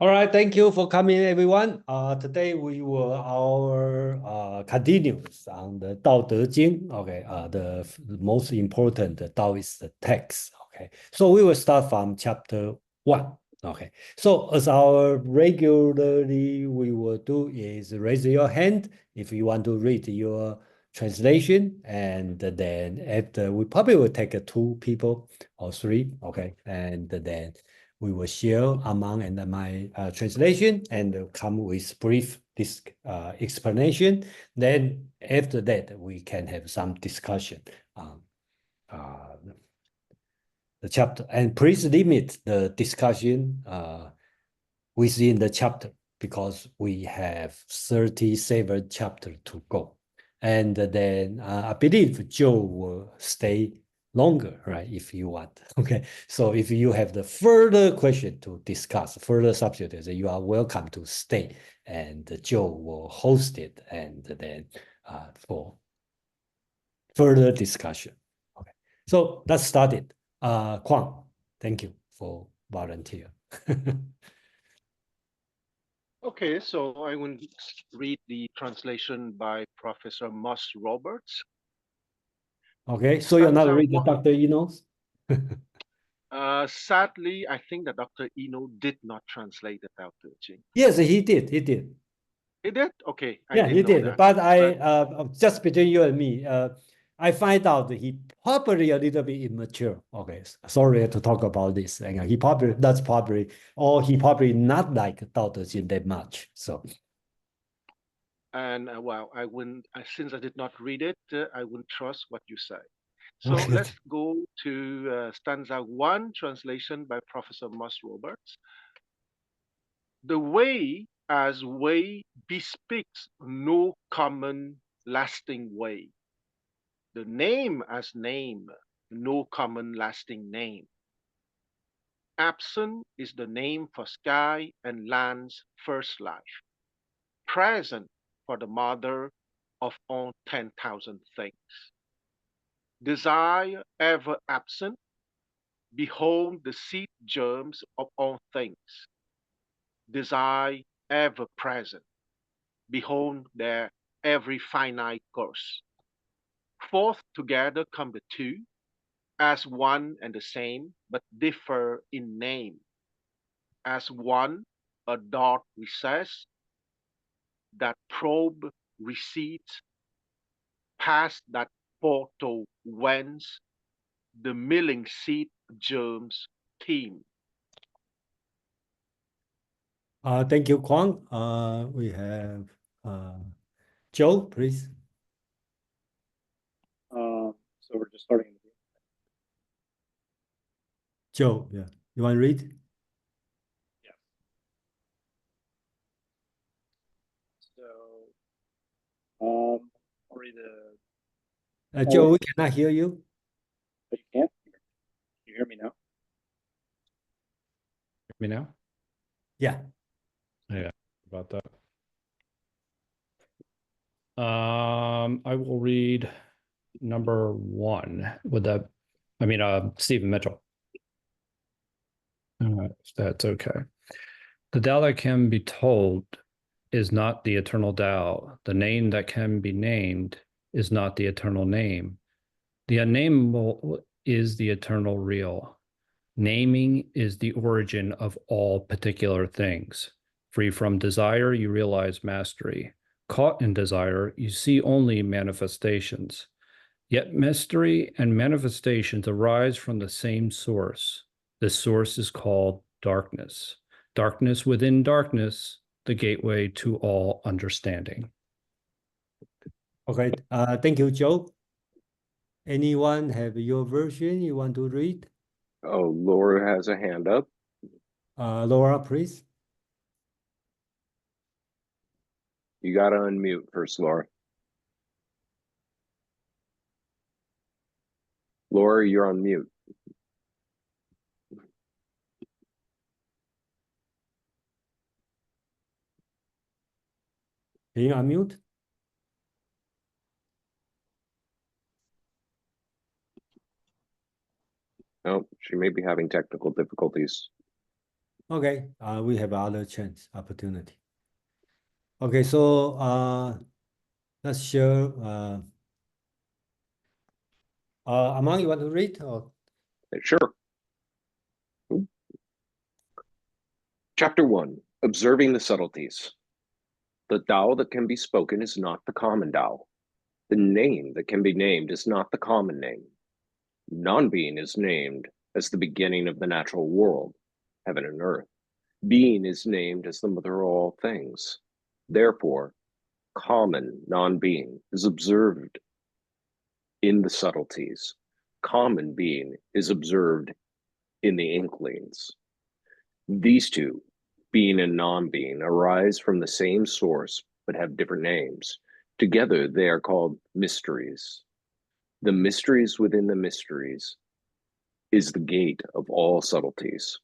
All right, thank you for coming, everyone. Today we will our continues on the Dao De Jing. Okay, the most important Taoist text. Okay, so we will start from chapter 1. Okay, so as our regularly we will do is raise your hand if you want to read your translation, and then after we probably will take two people or three. Okay, and then we will share among and my translation and come with brief explanation. Then after that, we can have some discussion on the chapter. And please limit the discussion within the chapter because we have 37 chapters to go. And then I believe Joe will stay longer, right? If you want. Okay. So if you have the further question to discuss, further subjects, you are welcome to stay. And Joe will host it and then for further discussion. Okay. So let's start it. Kwang, thank you for volunteer. Okay, so I will read the translation by Professor Moss Roberts. Okay, so you're not Stanza reading one. Dr. Eno's? Sadly, I think that Dr. Eno did not translate the Tao Te Ching. Yes, he did. He did. He did? Okay, I Yeah, he didn't know did. that. But I just between you and me, I find out that he probably a little bit immature. Okay, sorry to talk about this. And he probably or he probably not like Dao De Jing that much. So And well, I wouldn't, since I did not read it, I wouldn't trust what you say. So okay. let's go to stanza one, translation by Professor Moss Roberts. The way as way bespeaks no common lasting way. The name as name, no common lasting name. Absent is the name for sky and land's first life. Present for the mother of all 10,000 things. Desire ever absent, behold the seed germs of all things. Desire ever present, behold their every finite course. Forth together come the two, as one and the same, but differ in name. As one, a dark recess, that probe recedes past that portal whence the milling seed germs teem. Thank you, Kwang. We have Joe, please. So we're just starting. Joe, yeah. You want to read? Yeah. So, I'll read the. Joe, we cannot hear you. But you can't. Can you hear me now? Hear me now? Yeah. Yeah, about that. I will read number 1 with that. I mean, Stephen Mitchell. If that's okay. The Tao that can be told is not the eternal Tao. The name that can be named is not the eternal name. The unnameable is the eternal real. Naming is the origin of all particular things. Free from desire, you realize mastery. Caught in desire, you see only manifestations. Yet mystery and manifestations arise from the same source. This source is called darkness. Darkness within darkness, the gateway to all understanding. Okay. Thank you, Joe. Anyone have your version you want to read? Oh, Laura has a hand up. Laura, please. You got to unmute first, Laura. Laura, you're on mute. Can you unmute? Oh, she may be having technical difficulties. Okay, we have other chance, opportunity. Okay, so let's share. Among, you want to read? Or? Sure. Chapter 1, Observing the Subtleties. The Tao that can be spoken is not the common Tao. The name that can be named is not the common name. Non-being is named as the beginning of the natural world, heaven and earth. Being is named as the mother of all things. Therefore, common non-being is observed in the subtleties. Common being is observed in the Inklings. These two, being and non-being, arise from the same source but have different names. Together they are called mysteries. The mysteries within the mysteries is the gate of all subtleties.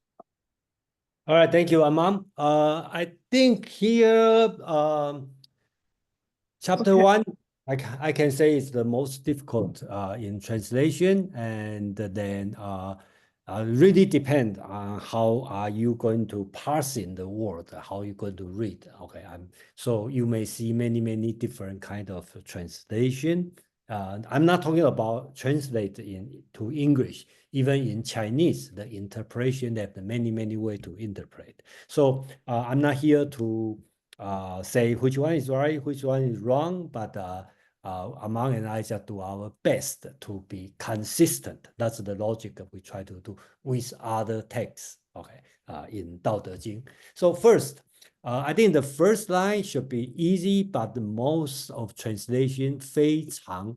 All right, thank you, Amam. I think here, chapter one, I can say is the most difficult in translation, and then really depend on how are you going to parse in the word, how you going to read. Okay, so you may see many different kind of translation. I'm not talking about translate to English. Even in Chinese, the interpretation have many ways to interpret. So I'm not here to say which one is right, which one is wrong, but Amang and I just do our best to be consistent. That's the logic that we try to do with other texts, okay, in Dao De Jing. So first, I think the first line should be easy, but the most of translation 非常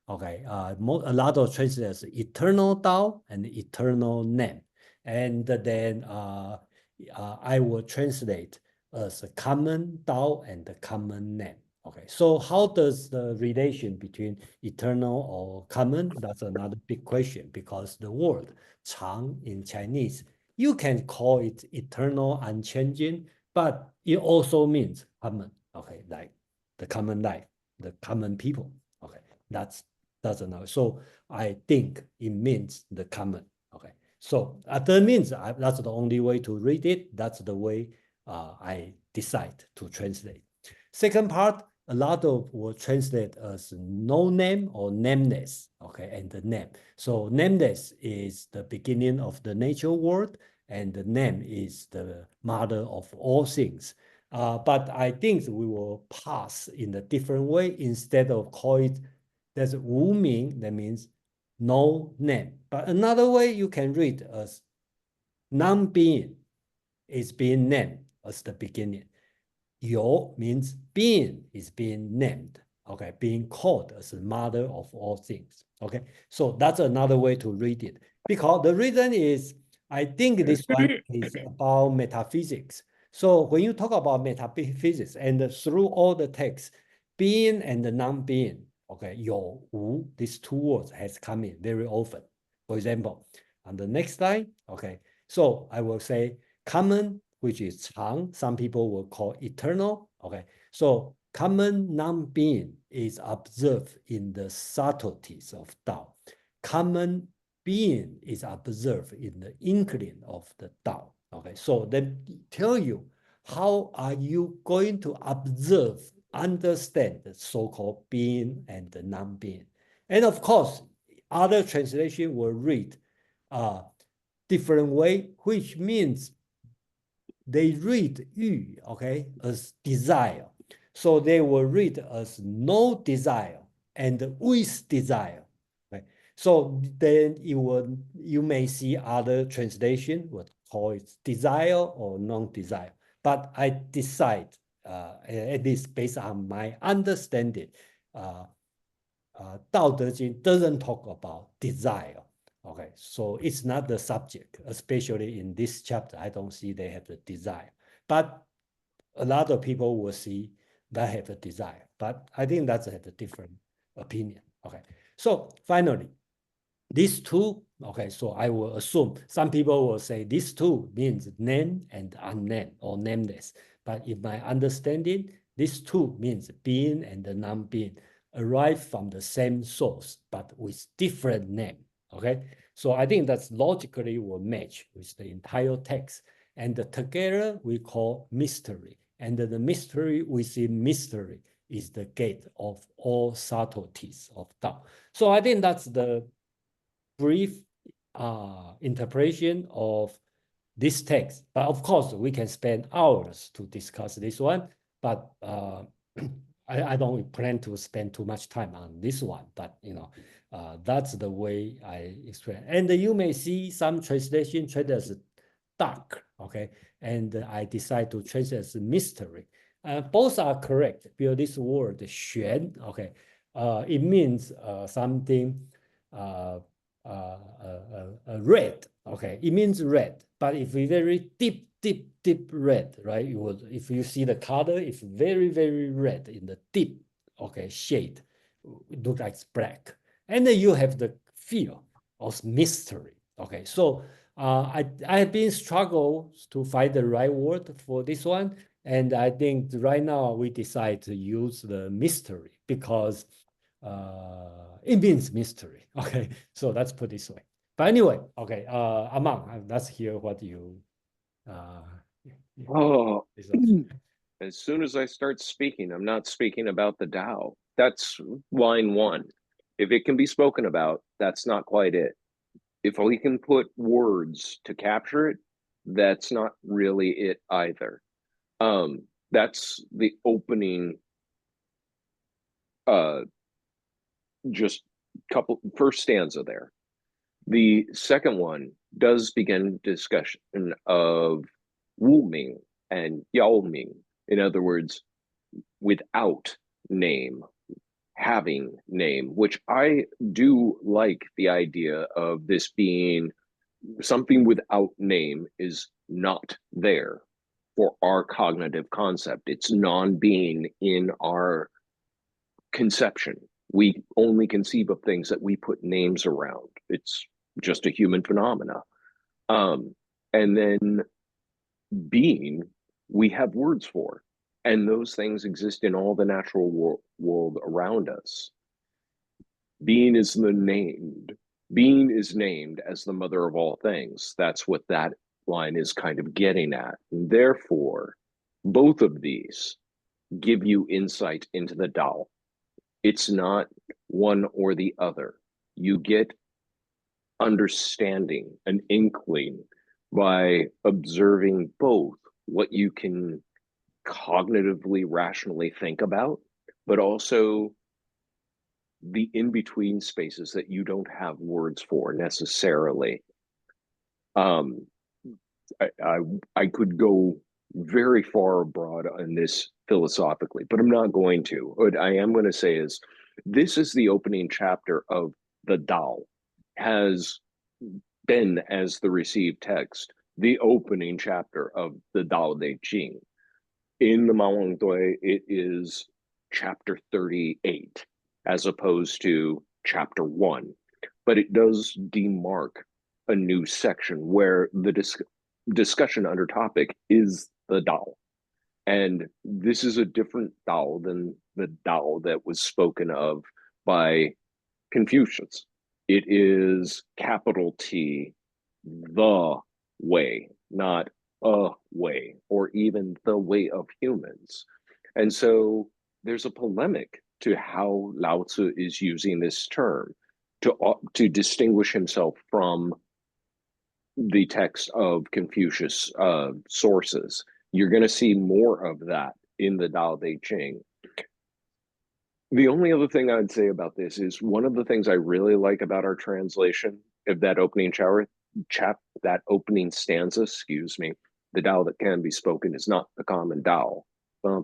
okay, a lot of translators eternal Dao and eternal name, and then I will translate as a common Dao and the common name. Okay, so how does the relation between eternal or common? That's another big question, because the word 常 in Chinese, you can call it eternal, unchanging, but it also means common. Okay, like the common life, the common people. Okay, that's doesn't know. So I think it means the common. Okay, so that means that's the only way to read it. That's the way I decide to translate. Second part, a lot of will translate as no name or nameless. Okay, and the name. So nameless is the beginning of the nature world, and the name is the mother of all things. But I think we will pass in a different way. Instead of call it, there's wu ming, that means no name. But another way you can read as non-being is being named as the beginning. Yo means being is being named, okay, being called as the mother of all things, okay? So that's another way to read it. Because the reason is, I think this one is about metaphysics. So when you talk about metaphysics and through all the texts, being and the non-being, okay, yo, wu, these two words has come in very often. For example, on the next slide, okay, so I will say common, which is 常, some people will call eternal. Okay, so common non-being is observed in the subtleties of Tao. Common being is observed in the inkling of the Tao. Okay, so then tell you how are you going to observe, understand the so-called being and the non-being. And of course, other translation will read different way, which means they read yu, okay, as desire. So they will read as no desire and with desire. Right? So then you may see other translation would call it desire or non-desire. But I decide, at least based on my understanding, Dao De Jing doesn't talk about desire. Okay, so it's not the subject, especially in this chapter. I don't see they have the desire, but a lot of people will see that have a desire. But I think that's a different opinion. Okay, so finally, these two. Okay, so I will assume some people will say these two means name and unnamed or nameless. But in my understanding, these two means being and the non-being arrive from the same source, but with different name. Okay, so I think that's logically will match with the entire text. And together we call mystery. And the mystery within mystery is the gate of all subtleties of Tao. So I think that's the brief interpretation of this text. But of course, we can spend hours to discuss this one, but I don't plan to spend too much time on this one, but that's the way I explain. And you may see some translation treated as dark, okay? And I decide to translate as mystery. Both are correct, because this word, 玄, okay, it means something red, okay? It means red, but if we very deep red, right? You would, if you see the color, it's very, very red in the deep, okay, shade. It looks like it's black. And then you have the feel of mystery, okay? So I have been struggle to find the right word for this one. And I think right now we decide to use the mystery because it means mystery. Okay, so let's put it this way. But anyway, okay, Amang, let's hear what you. Oh, as soon as I start speaking, I'm not speaking about the Tao. That's line one. If it can be spoken about, that's not quite it. If we can put words to capture it, that's not really it either. That's the opening just first stanza there. The second one does begin discussion of Wu Ming and Yao Ming. In other words, without name, having name, which I do like the idea of this being something without name is not there for our cognitive concept. It's non-being in our conception. We only conceive of things that we put names around. It's just a human phenomena. And then being, we have words for, and those things exist in all the natural world around us. Being is named as the mother of all things. That's what that line is kind of getting at. And therefore, both of these give you insight into the Tao. It's not one or the other. You get understanding, an inkling, by observing both what you can cognitively, rationally think about, but also the in-between spaces that you don't have words for necessarily. I could go very far abroad on this philosophically, but I'm not going to. What I am going to say is this is the opening chapter of the Tao, has been, as the received text, the opening chapter of the Dao De Jing. In the Mawang Dui, it is chapter 38, as opposed to chapter 1. But it does demark a new section where the discussion under topic is the Tao. And this is a different Tao than the Tao that was spoken of by Confucius. It is capital T, the way, not a way, or even the way of humans. And so there's a polemic to how Lao Tzu is using this term to distinguish himself from the text of Confucius sources. You're going to see more of that in the Tao Te Ching. The only other thing I'd say about this is one of the things I really like about our translation of that opening that opening stanza, the Tao that can be spoken is not the common Tao. Tao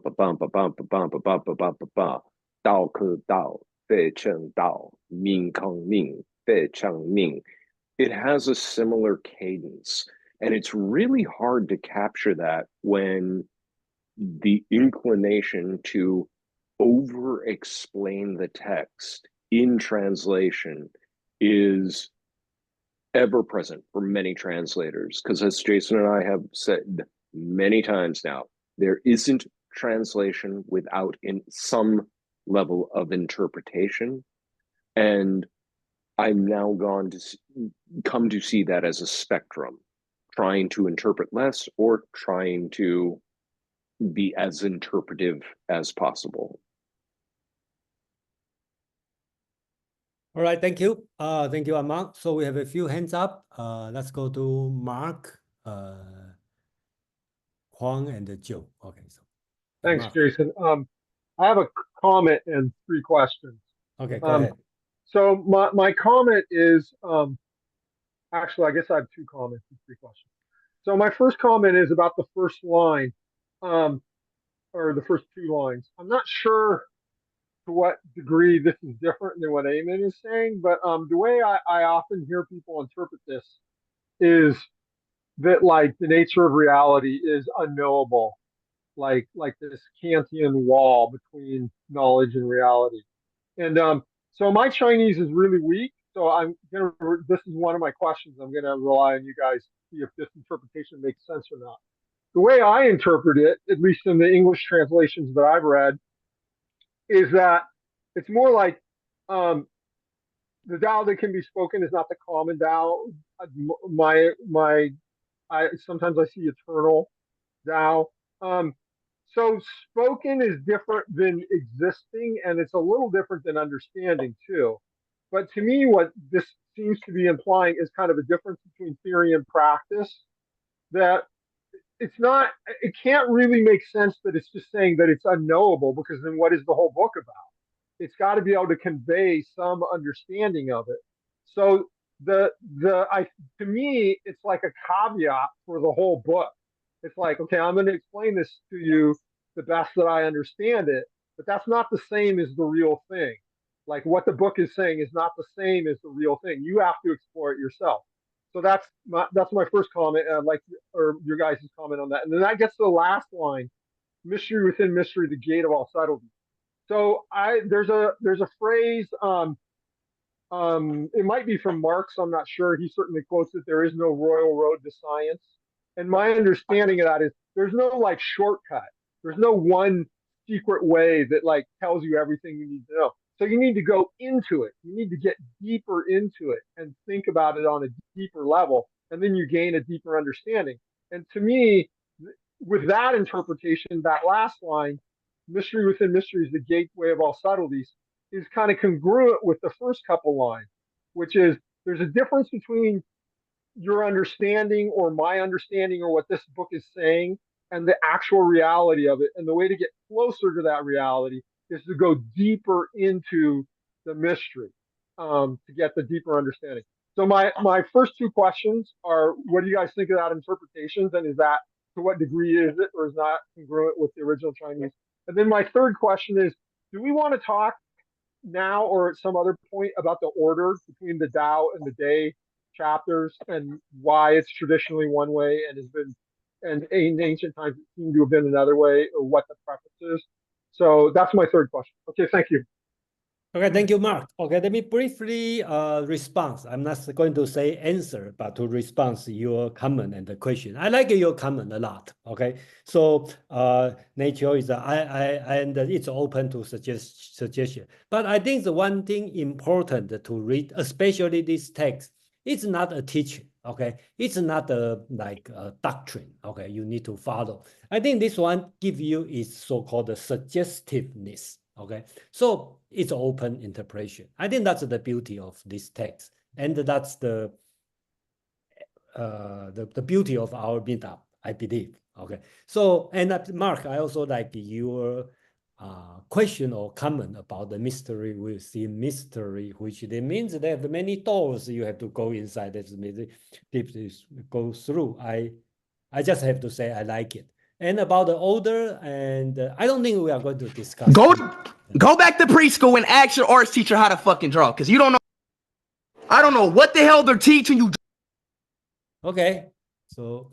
ke Tao, Fei Cheng Tao, Ming Kong Ming, Fei Cheng Ming. It has a similar cadence, and it's really hard to capture that when the inclination to over-explain the text in translation is ever present for many translators. Because as Jason and I have said many times now, there isn't translation without some level of interpretation. And I'm now come to see that as a spectrum. trying to interpret less or trying to be as interpretive as possible. All right, thank you. Thank you, Mark. So we have a few hands up. Let's go to Mark, Huang, and Joe. Okay, so Thanks, Mark. Jason. I have a comment and 3 questions. Okay, go ahead. So my comment is, actually, I guess I have 2 comments and 3 questions. So my first comment is about the first line, or the first 2 lines. I'm not sure to what degree this is different than what Eamon is saying, but the way I often hear people interpret this is that, like, the nature of reality is unknowable, like this Kantian wall between knowledge and reality. And so my Chinese is really weak. So this is one of my questions. I'm gonna rely on you guys to see if this interpretation makes sense or not. The way I interpret it, at least in the English translations that I've read, is that it's more like the Tao that can be spoken is not the common Tao. Sometimes I see eternal Tao. So spoken is different than existing, and it's a little different than understanding too. But to me, what this seems to be implying is kind of a difference between theory and practice. That it can't really make sense that it's just saying that it's unknowable, because then what is the whole book about? It's got to be able to convey some understanding of it. So to me, it's like a caveat for the whole book. It's like, okay, I'm going to explain this to you the best that I understand it, but that's not the same as the real thing. Like, what the book is saying is not the same as the real thing. You have to explore it yourself. So that's my first comment, and I'd like your guys' comment on that. And then that gets to the last line: mystery within mystery, the gate of all subtleties. So there's a phrase, it might be from Marx, I'm not sure. He certainly quotes it: there is no royal road to science. And my understanding of that is there's no, like, shortcut. There's no one secret way that, like, tells you everything you need to know. So you need to go into it. You need to get deeper into it and think about it on a deeper level, and then you gain a deeper understanding. And to me, with that interpretation, that last line, mystery within mystery is the gateway of all subtleties, is kind of congruent with the first couple lines, which is there's a difference between your understanding or my understanding or what this book is saying and the actual reality of it. And the way to get closer to that reality is to go deeper into the mystery, to get the deeper understanding. So my first 2 questions are, what do you guys think of that interpretations? And is that, to what degree is it or is not congruent with the original Chinese? And then my third question is, do we want to talk now or at some other point about the order between the Tao and the Day chapters, and why it's traditionally one way and has been, and in ancient times it seemed to have been another way, or what the preference is? So that's my third question. Okay, thank you. Okay, thank you, Mark. Okay, let me briefly respond. I'm not going to say answer, but to respond to your comment and the question. I like your comment a lot. Okay, so nature is and it's open to suggestion. But I think the one thing important to read, especially this text, it's not a teaching. Okay, it's not like a doctrine. Okay, you need to follow. I think this one give you is so-called suggestiveness. Okay, so it's open interpretation. I think that's the beauty of this text, and that's the beauty of our meetup, I believe. Okay, so, and Mark, I also like your question or comment about the mystery within mystery, which it means there are many doors you have to go inside. That's deep go through. I just have to say I like it. And about the order, and I don't think we are going to discuss. Go back to preschool and ask your arts teacher how to fucking draw, because you don't know. I don't know what the hell they're teaching you. Okay, so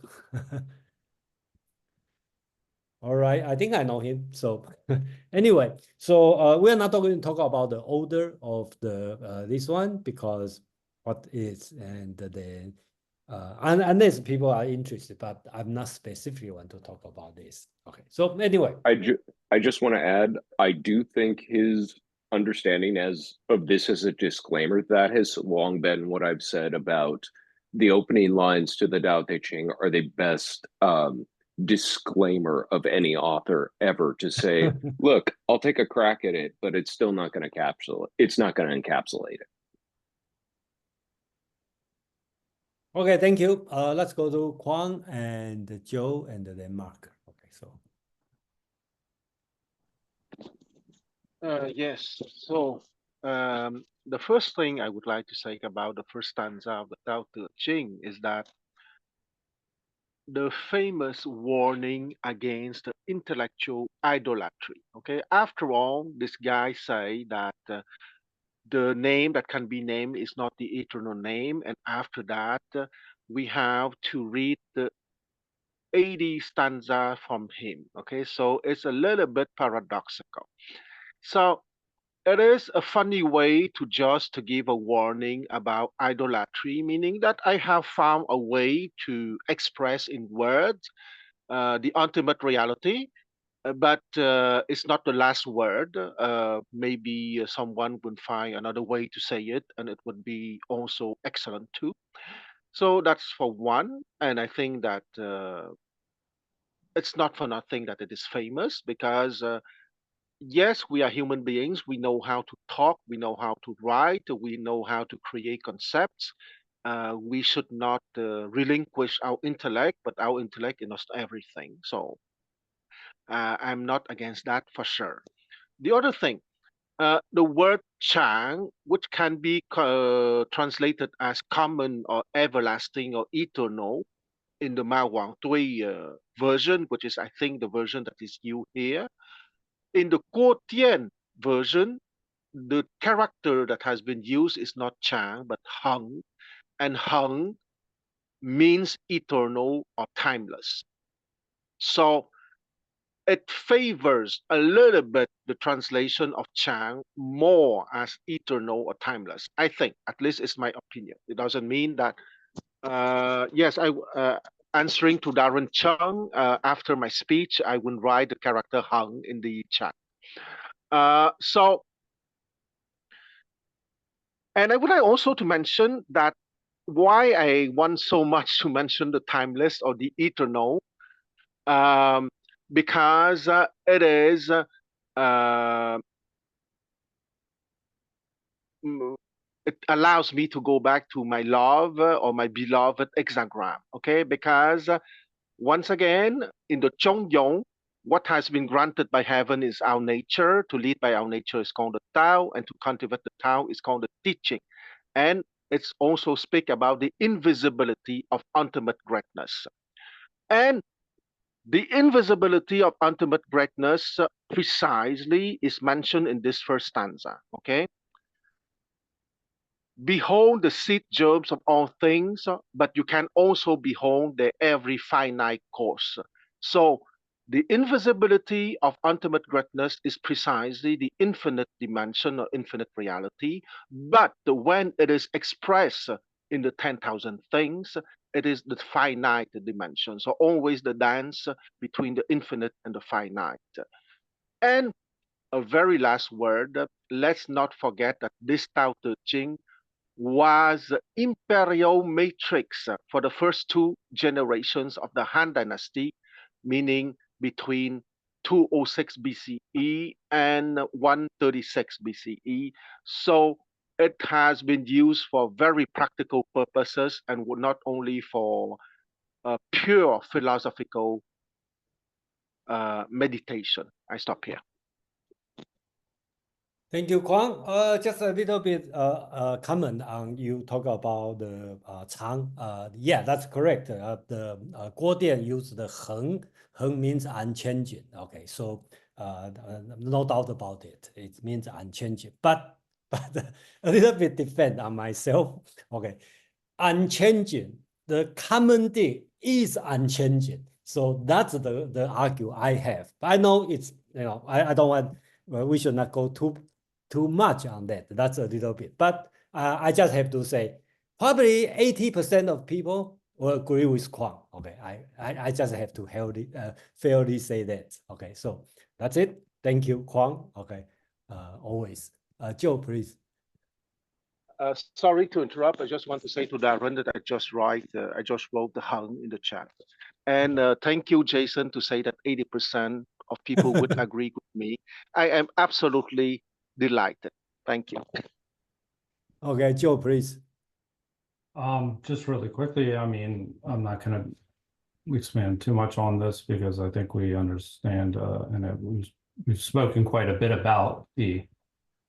all right, I think I know him. So anyway, so we're not going to talk about the order of the this one, because what is, and then unless people are interested, but I'm not specifically want to talk about this. Okay, so anyway, I just want to add, I do think his understanding of this as a disclaimer, that has long been what I've said about the opening lines to the Tao Te Ching are the best disclaimer of any author ever to say, look, I'll take a crack at it, but it's still not going to encapsulate. It's not going to encapsulate it. Okay, thank you. Let's go to Kwang and Joe and then Mark. Okay, so. Yes. So the first thing I would like to say about the first stanza of the Tao Te Ching is that the famous warning against intellectual idolatry. Okay, after all, this guy say that the name that can be named is not the eternal name, and after that, we have to read the 80 stanza from him. Okay, so it's a little bit paradoxical. So it is a funny way to just to give a warning about idolatry, meaning that I have found a way to express in words the ultimate reality, but it's not the last word. Maybe someone would find another way to say it, and it would be also excellent too. So that's for one, and I think that it's not for nothing that it is famous because yes, we are human beings. We know how to talk. We know how to write. We know how to create concepts. We should not relinquish our intellect, but our intellect is not everything. So I'm not against that for sure. The other thing, the word Chang, which can be translated as common or everlasting or eternal in the Ma Wang Tui version, which is, I think, the version that is used here. In the Guo Tian version, the character that has been used is not Chang, but Heng, and Heng means eternal or timeless. So it favors a little bit the translation of Chang more as eternal or timeless. I think, at least it's my opinion. It doesn't mean that, yes, answering to Darren Chung, after my speech, I will write the character Hung in the chat. So, and I would like also to mention that why I want so much to mention the timeless or the eternal, because it is it allows me to go back to my love or my beloved hexagram, okay? Because once again, in the Chongyong, what has been granted by heaven is our nature. To lead by our nature is called the Tao, and to cultivate the Tao is called the teaching. And it's also speak about the invisibility of ultimate greatness. And the invisibility of ultimate greatness precisely is mentioned in this first stanza, okay? Behold the seed germs of all things, but you can also behold their every finite course. So the invisibility of ultimate greatness is precisely the infinite dimension or infinite reality, but when it is expressed in the 10,000 things, it is the finite dimension. So always the dance between the infinite and the finite. And a very last word, let's not forget that this Tao Te Ching was the imperial matrix for the first two generations of the Han Dynasty, meaning between 206 BCE and 136 BCE. So it has been used for very practical purposes and not only for pure philosophical meditation. I stop here. Thank you, Kwang. Just a little bit comment on you talk about the Chang. Yeah, that's correct. The Guo Dian used the Heng. Heng means unchanging. Okay, so no doubt about it. It means unchanging. But a little bit defend on myself. Okay, unchanging. The common thing is unchanging. So that's the argue I have. But I know it's I don't want. Well, we should not go too much on that. That's a little bit. But I just have to say, probably 80% of people will agree with Kwang. Okay, I just have to fairly say that. Okay, so that's it. Thank you, Kwang. Okay, always. Joe, please. Sorry to interrupt. I just want to say to Darren that I just wrote the Hung in the chat. And thank you, Jason, to say that 80% of people would agree with me. I am absolutely delighted. Thank you. Okay, Joe, please. Just really quickly, I mean, I'm not going to expand too much on this because I think we understand, we've spoken quite a bit about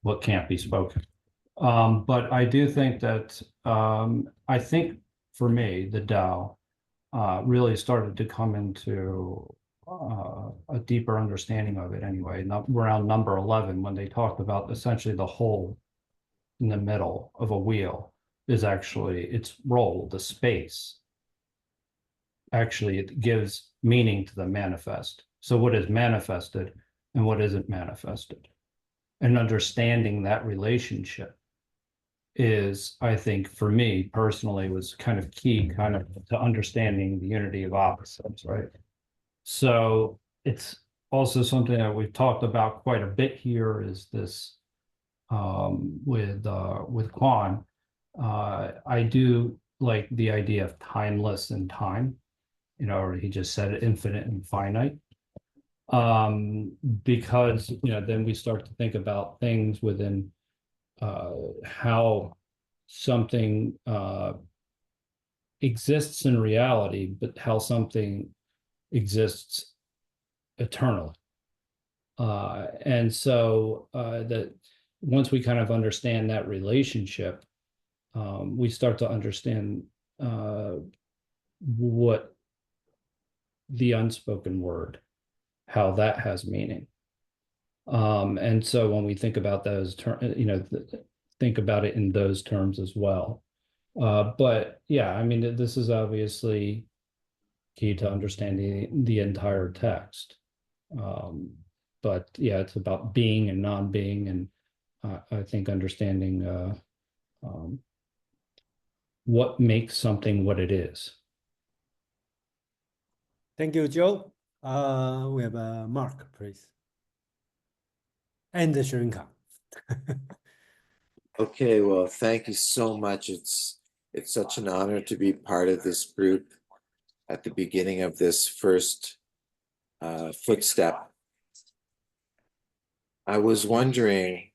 what can't be spoken. But I do think that I think for me, the Tao really started to come into a deeper understanding of it anyway, around number 11, when they talked about essentially the hole in the middle of a wheel is actually its role, the space. Actually, it gives meaning to the manifest. So what is manifested and what isn't manifested? And understanding that relationship is, I think, for me personally, was kind of key to understanding the unity of opposites, right? So it's also something that we've talked about quite a bit here is this with Quan. I do like the idea of timeless and time, or he just said infinite and finite. Because then we start to think about things within how something exists in reality, but how something exists eternally. And so that once we kind of understand that relationship, we start to understand what the unspoken word, how that has meaning. And so when we think about those terms, think about it in those terms as well. But yeah, I mean, this is obviously key to understanding the entire text. But yeah, it's about being and non-being, and I think understanding what makes something what it is. Thank you, Joe. We have Mark, please. And Shrinka. Okay, well, thank you so much. It's such an honor to be part of this group at the beginning of this first footstep. I was wondering,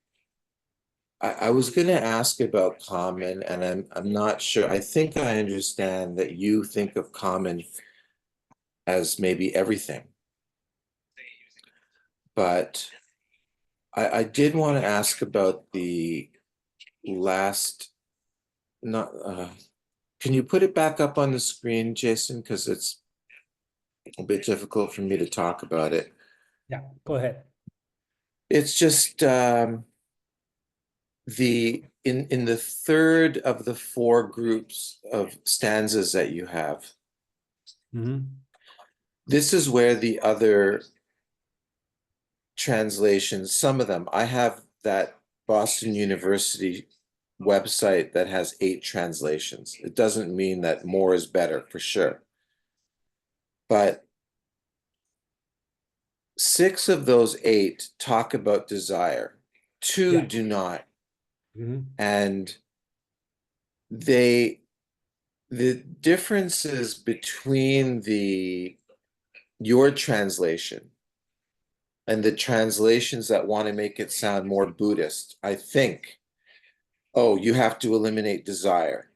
I was going to ask about common, and I'm not sure. I think I understand that you think of common as maybe everything. But I did want to ask about the last, can you put it back up on the screen, Jason? Because it's a bit difficult for me to talk about it. Yeah, go ahead. It's just in the third of the four groups of stanzas that you have. Mm-hmm. This is where the other translations, some of them, I have that Boston University website that has 8 translations. It doesn't mean that more is better, for sure. But 6 of those 8 talk about desire. 2 do not. Mm-hmm. And the differences between your translation and the translations that want to make it sound more Buddhist, I think, oh, you have to eliminate desire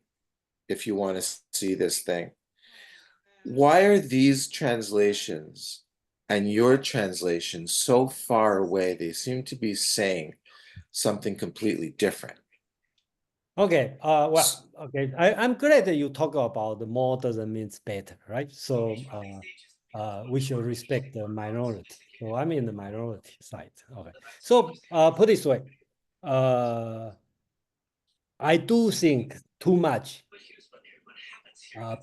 if you want to see this thing. Why are these translations and your translation so far away? They seem to be saying something completely different. Okay, well, okay, I'm glad that you talk about the more doesn't mean better, right? So we should respect the minority. So I'm in the minority side. Okay, so put this way, I do think too much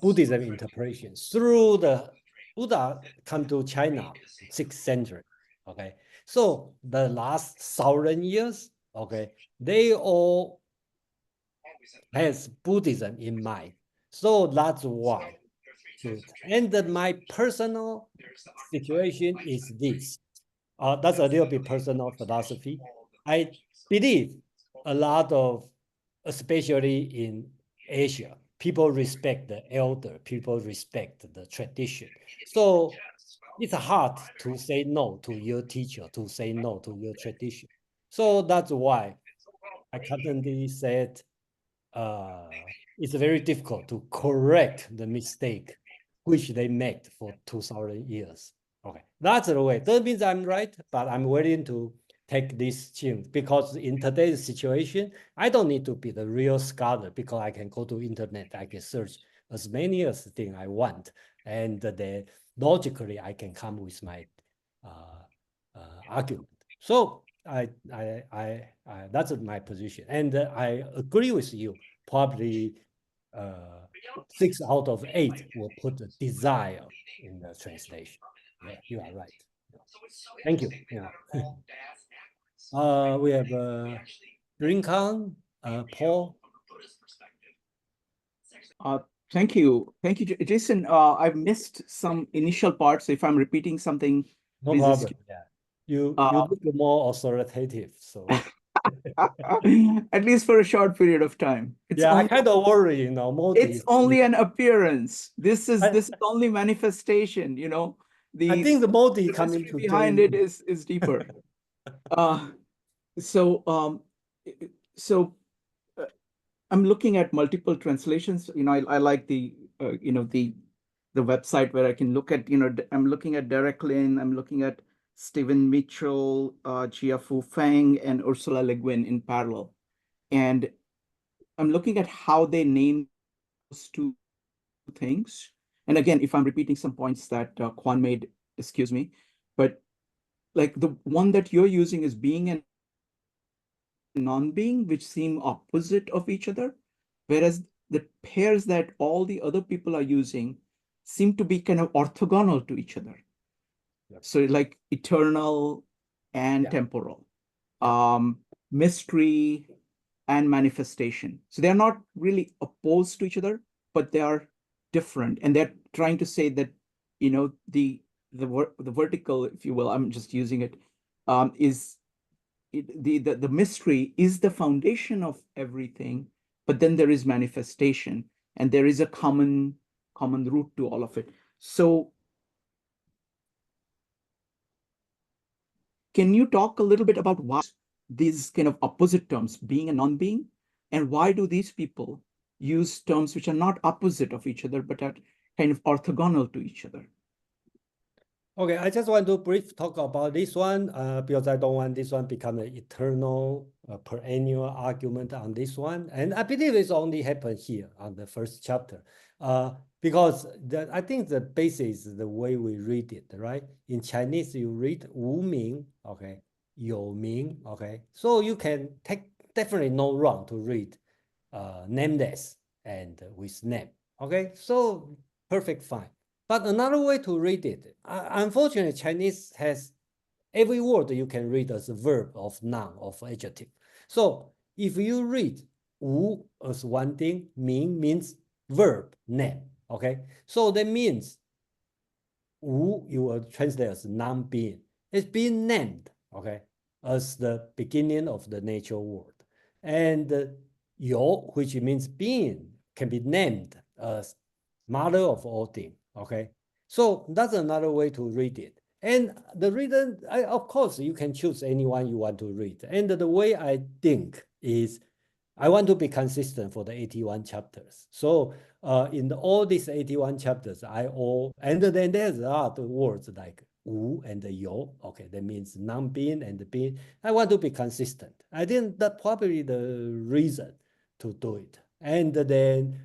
Buddhism interpretation through the Buddha come to China 6th century. Okay, so the last 1,000 years, okay, they all has Buddhism in mind. So that's why. And my personal situation is this. That's a little bit personal philosophy. I believe a lot of especially in Asia. People respect the elder, people respect the tradition. So it's hard to say no to your teacher, to say no to your tradition. So that's why I constantly said it's very difficult to correct the mistake which they made for 2000 years. Okay, that's the way. That means I'm right, but I'm willing to take this change because in today's situation, I don't need to be the real scholar because I can go to internet, I can search as many as thing I want, and then logically I can come with my argument. So that's my position, and I agree with you. Probably 6 out of 8 will put the desire in the translation. Yeah, you are right. Thank you. Yeah. We have Rincon, Paul. Thank you. Thank you, Jason. I've missed some initial parts. If I'm repeating something, No please problem. Yeah. You look more authoritative, so at least for a short period of time. I kind of worry, you know, Modi. It's only an appearance. This is only manifestation, you know. I think the Modi the coming history to behind join it is deeper. I'm looking at multiple translations. You know, I like the you know, the website where I can look at, you know, I'm looking at Derek Lin, I'm looking at Stephen Mitchell, Chia-Fu Feng, and Ursula Le Guin in parallel. And I'm looking at how they name those two things. And again, if I'm repeating some points that Kwan made, excuse me, but like the one that you're using is being and non-being, which seem opposite of each other, whereas the pairs that all the other people are using seem to be kind of orthogonal to each other. Yep. So like eternal and temporal, mystery and manifestation. So they're not really opposed to each other, but they are different. And they're trying to say that, you know, the vertical, if you will, I'm just using it, is the mystery is the foundation of everything, but then there is manifestation, and there is a common root to all of it. So can you talk a little bit about why these kind of opposite terms, being and non-being, and why do these people use terms which are not opposite of each other, but are kind of orthogonal to each other? Okay, I just want to brief talk about this one because I don't want this one become an eternal perennial argument on this one. And I believe it's only happened here on the first chapter because I think the basis is the way we read it, right? In Chinese, you read Wu Ming, okay, You Ming, okay. So you can take definitely no wrong to read nameless and with name, okay. So perfect, fine. But another way to read it, unfortunately, Chinese has every word you can read as a verb of noun, of adjective. So if you read wu as one thing, ming means verb, name, okay? So that means wu you will translate as non-being. It's being named, okay, as the beginning of the natural world. And yo, which means being, can be named as mother of all things. Okay, so that's another way to read it. And the reason, of course, you can choose anyone you want to read. And the way I think is, I want to be consistent for the 81 chapters. So in all these 81 chapters, and then there's a lot of words like wu and yo. Okay, that means non-being and being. I want to be consistent. I think that's probably the reason to do it. And then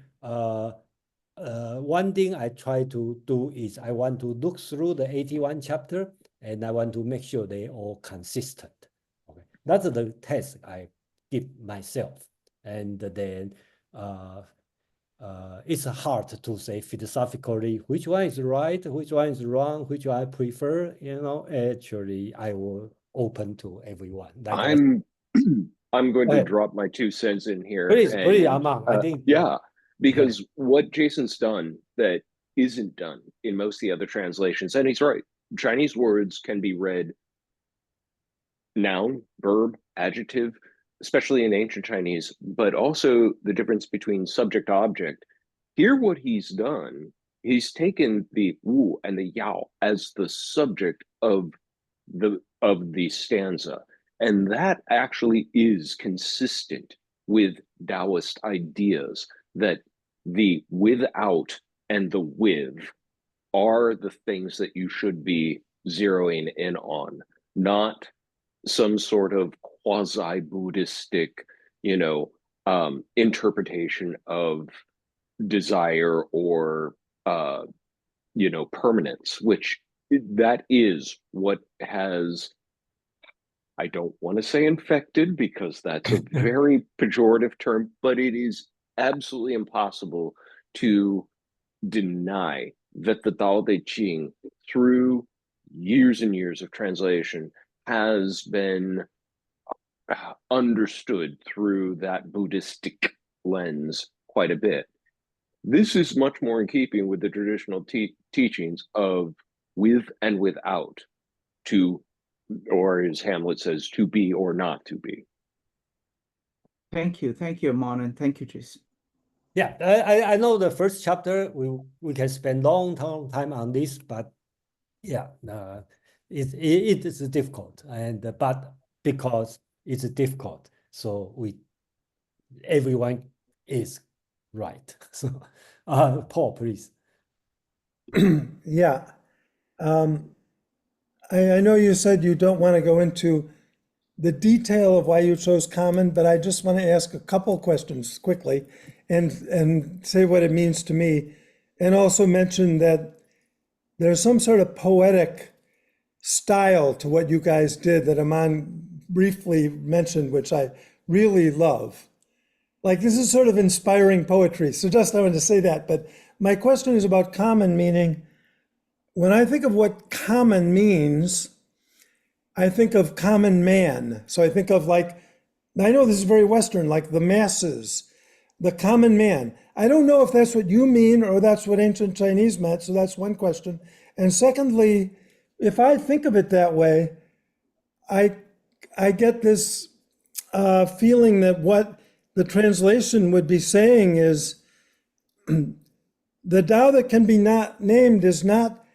one thing I try to do is I want to look through the 81 chapter and I want to make sure they all consistent. Okay, that's the test I give myself. And then it's hard to say philosophically which one is right, which one is wrong, which one I prefer. You know, actually, I will open to everyone. Like I'm going to drop my 2 cents in here. Please, Amang. I think because what Jason's done that isn't done in most of the other translations, and he's right. Chinese words can be read noun, verb, adjective, especially in ancient Chinese, but also the difference between subject object. Here, what he's done, he's taken the wu and the yao as the subject of the stanza, and that actually is consistent with Taoist ideas that the without and the with are the things that you should be zeroing in on, not some sort of quasi-Buddhistic, interpretation of desire or permanence, which that is what has, I don't want to say infected because that's a very pejorative term, but it is absolutely impossible to deny that the Tao Te Ching, through years and years of translation, has been understood through that Buddhistic lens quite a bit. This is much more in keeping with the traditional teachings of with and without, to, or as Hamlet says, to be or not to be. Thank you, Amon, and thank you, Jason. Yeah, I know the first chapter we can spend long time on this, but yeah, it is difficult, and but because it's difficult, so everyone is right. So, Paul, please. Yeah. I know you said you don't want to go into the detail of why you chose common, but I just want to ask a couple questions quickly and say what it means to me, and also mention that there's some sort of poetic style to what you guys did that Aman briefly mentioned, which I really love. Like, this is sort of inspiring poetry. So just I wanted to say that. But my question is about common, meaning when I think of what common means, I think of common man. So I think of, like, I know this is very Western, like the masses, the common man. I don't know if that's what you mean or that's what ancient Chinese meant. So that's one question. And secondly, if I think of it that way, I get this feeling that what the translation would be saying is the Tao that can be not named is not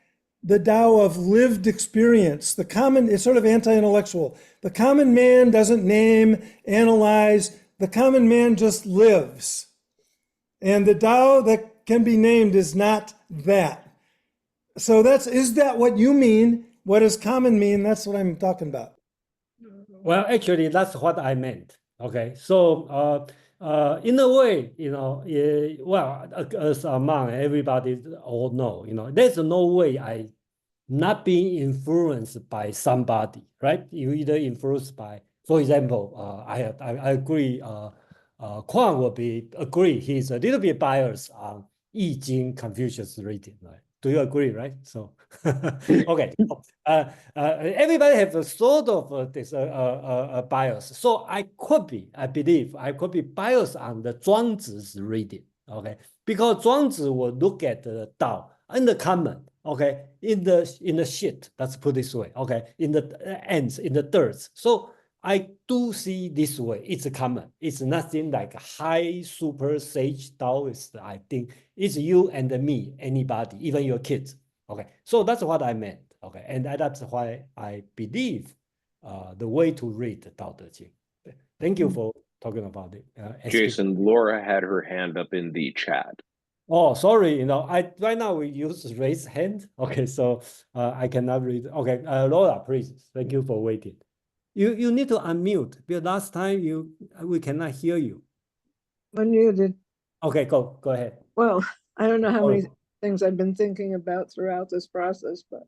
the Tao of lived experience. The common is sort of anti-intellectual. The common man doesn't name, analyze. The common man just lives. And the Tao that can be named is not that. So is that what you mean? What does common mean? That's what I'm talking about. Well, actually, that's what I meant. Okay, so in a way, well, as among everybody all know, there's no way I not being influenced by somebody, right? You either influenced by, for example, I agree. Kwang will agree. He's a little bit biased on I Ching Confucius reading, right? Do you agree, right? So, okay. Everybody has a sort of this bias. So I believe I could be biased on the Zhuangzi's reading, okay? Because Zhuangzi will look at the Tao in the common, okay, in the shit, let's put this way, okay, in the ends, in the thirds. So I do see this way. It's common. It's nothing like high super sage Taoist. I think it's you and me, anybody, even your kids. Okay, so that's what I meant. Okay, and that's why I believe the way to read Tao Te Ching. Thank you for talking about it. Jason, Laura had her hand up in the chat. Oh, sorry. Right now we use raise hand. Okay, so I cannot read. Okay, Laura, please. Thank you for waiting. You need to unmute because last time we cannot hear you. Unmuted. Okay, go ahead. Well, I don't know how many things I've been thinking about throughout this process, but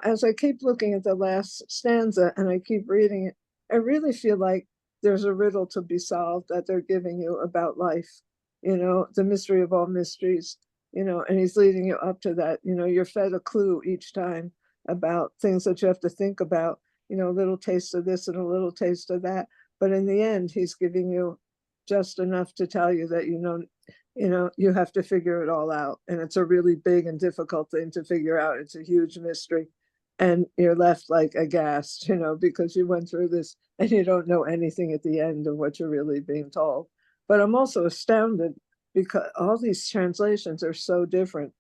as I keep looking at the last stanza and I keep reading it, I really feel like there's a riddle to be solved that they're giving you about life, the mystery of all mysteries, and he's leading you up to that. You're fed a clue each time about things that you have to think about, a little taste of this and a little taste of that. But in the end, he's giving you just enough to tell you that, you have to figure it all out. And it's a really big and difficult thing to figure out. It's a huge mystery. and you're left like aghast, because you went through this and you don't know anything at the end of what you're really being told. But I'm also astounded because all these translations are so different.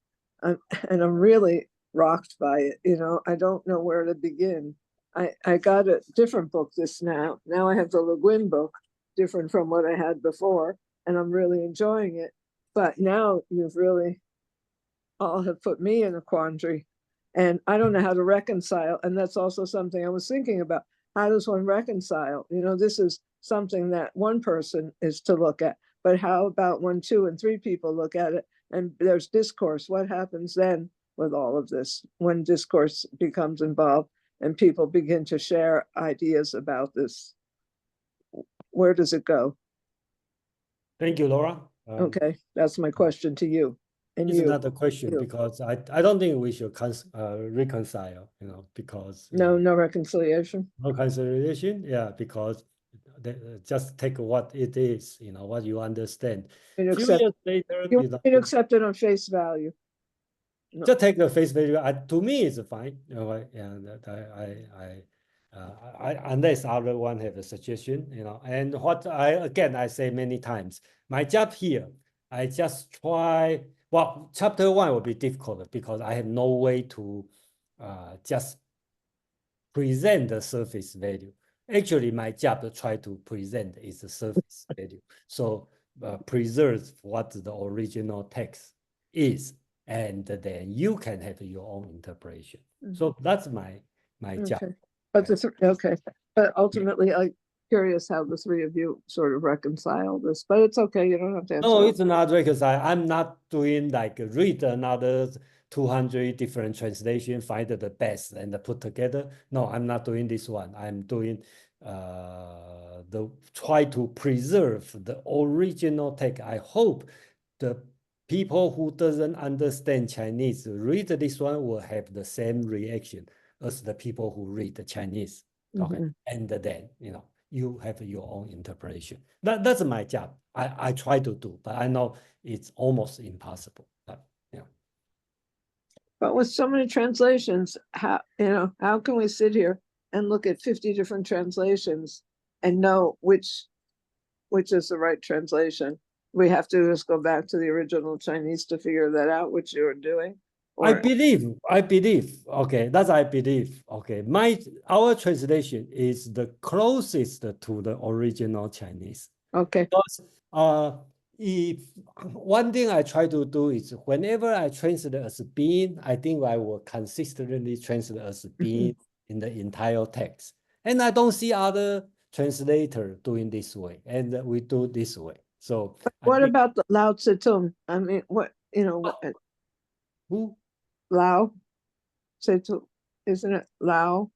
And I'm really rocked by it. I don't know where to begin. I got a different book now. Now I have the Le Guin book, different from what I had before, and I'm really enjoying it. But now you've really all have put me in a quandary, and I don't know how to reconcile. And that's also something I was thinking about. How does one reconcile? This is something that one person is to look at, but how about when 2 and 3 people look at it and there's discourse? What happens then with all of this when discourse becomes involved and people begin to share ideas about this? Where does it go? Thank you, Laura. Okay, that's my question to you. And It's you. not a question because I don't think we should reconcile, because No reconciliation. no reconciliation, yeah, because just take what it is, what you understand. You Few accept, years later, you accept it on face value. No. just take the face value. To me, it's fine. And unless other one have a suggestion, And what I say many times, my job here, I just try. Well, chapter 1 will be difficult because I have no way to just present the surface value. Actually, my job to try to present is the surface value. So preserve what the original text is, and then you can have your own interpretation. So that's my job. But okay, but ultimately, I'm curious how the 3 of you sort of reconcile this. But it's okay, you don't have to answer. No, it's not reconcile. I'm not doing like read another 200 different translation, find the best and put together. No, I'm not doing this one. I'm doing try to preserve the original text. I hope the people who doesn't understand Chinese read this one will have the same reaction as the people who read the Chinese. Okay, and then you have your own interpretation. That's my job. I try to do, but I know it's almost impossible. But with so many translations, how can we sit here and look at 50 different translations and know which is the right translation? We have to just go back to the original Chinese to figure that out, which you're doing. I believe. Okay, that's I believe. Okay, our translation is the closest to the original Chinese. Okay. Because if one thing I try to do is whenever I translate as being, I think I will consistently translate as being in the entire text. And I don't see other translator doing this way, and we do this way. So what about the Lao Tse Tung? I mean, who? Lao Tse Tung, isn't it Lao?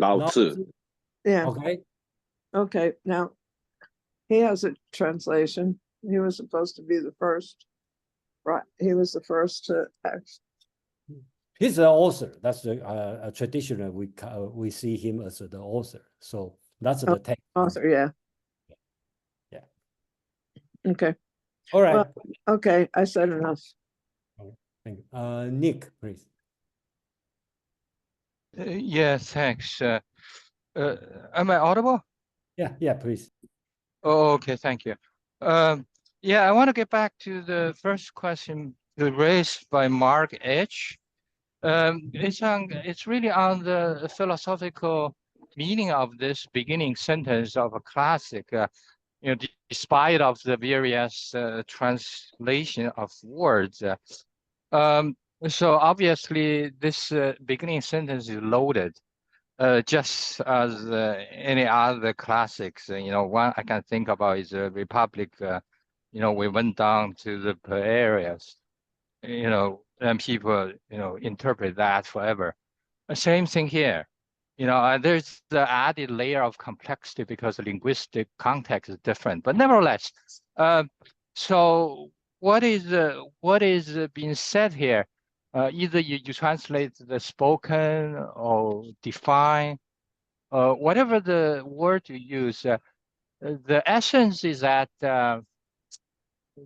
Laozi. Yeah. Okay. Now he has a translation. He was supposed to be the first, right? He was the first to act. He's the author. That's a traditional. We see him as the author. So that's the text. Author, yeah. Okay. All right. Well, okay, I said enough. Thank you. Nick, please. Yes, thanks. Am I audible? Yeah, please. Oh, okay, thank you. Yeah, I want to get back to the first question raised by Mark H. It's really on the philosophical meaning of this beginning sentence of a classic. Despite of the various translation of words. So obviously this beginning sentence is loaded, just as any other classics. One I can think about is the Republic. We went down to the areas, and people, interpret that forever. The same thing here. There's the added layer of complexity because the linguistic context is different, but nevertheless, so what is being said here? Either you translate the spoken or define, whatever the word you use. The essence is that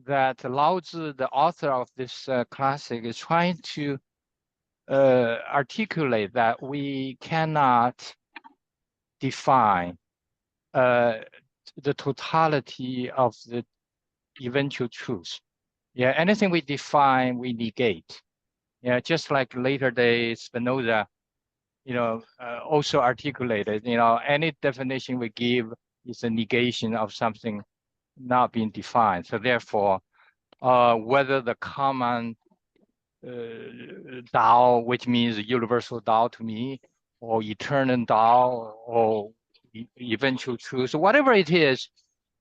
Laozi, the author of this classic, is trying to articulate that we cannot define the totality of the eventual truth. Yeah, anything we define, we negate. Yeah, just like later day Spinoza, also articulated, any definition we give is a negation of something not being defined. So therefore, whether the common Tao, which means universal Tao to me, or eternal Tao, or eventual truth, so whatever it is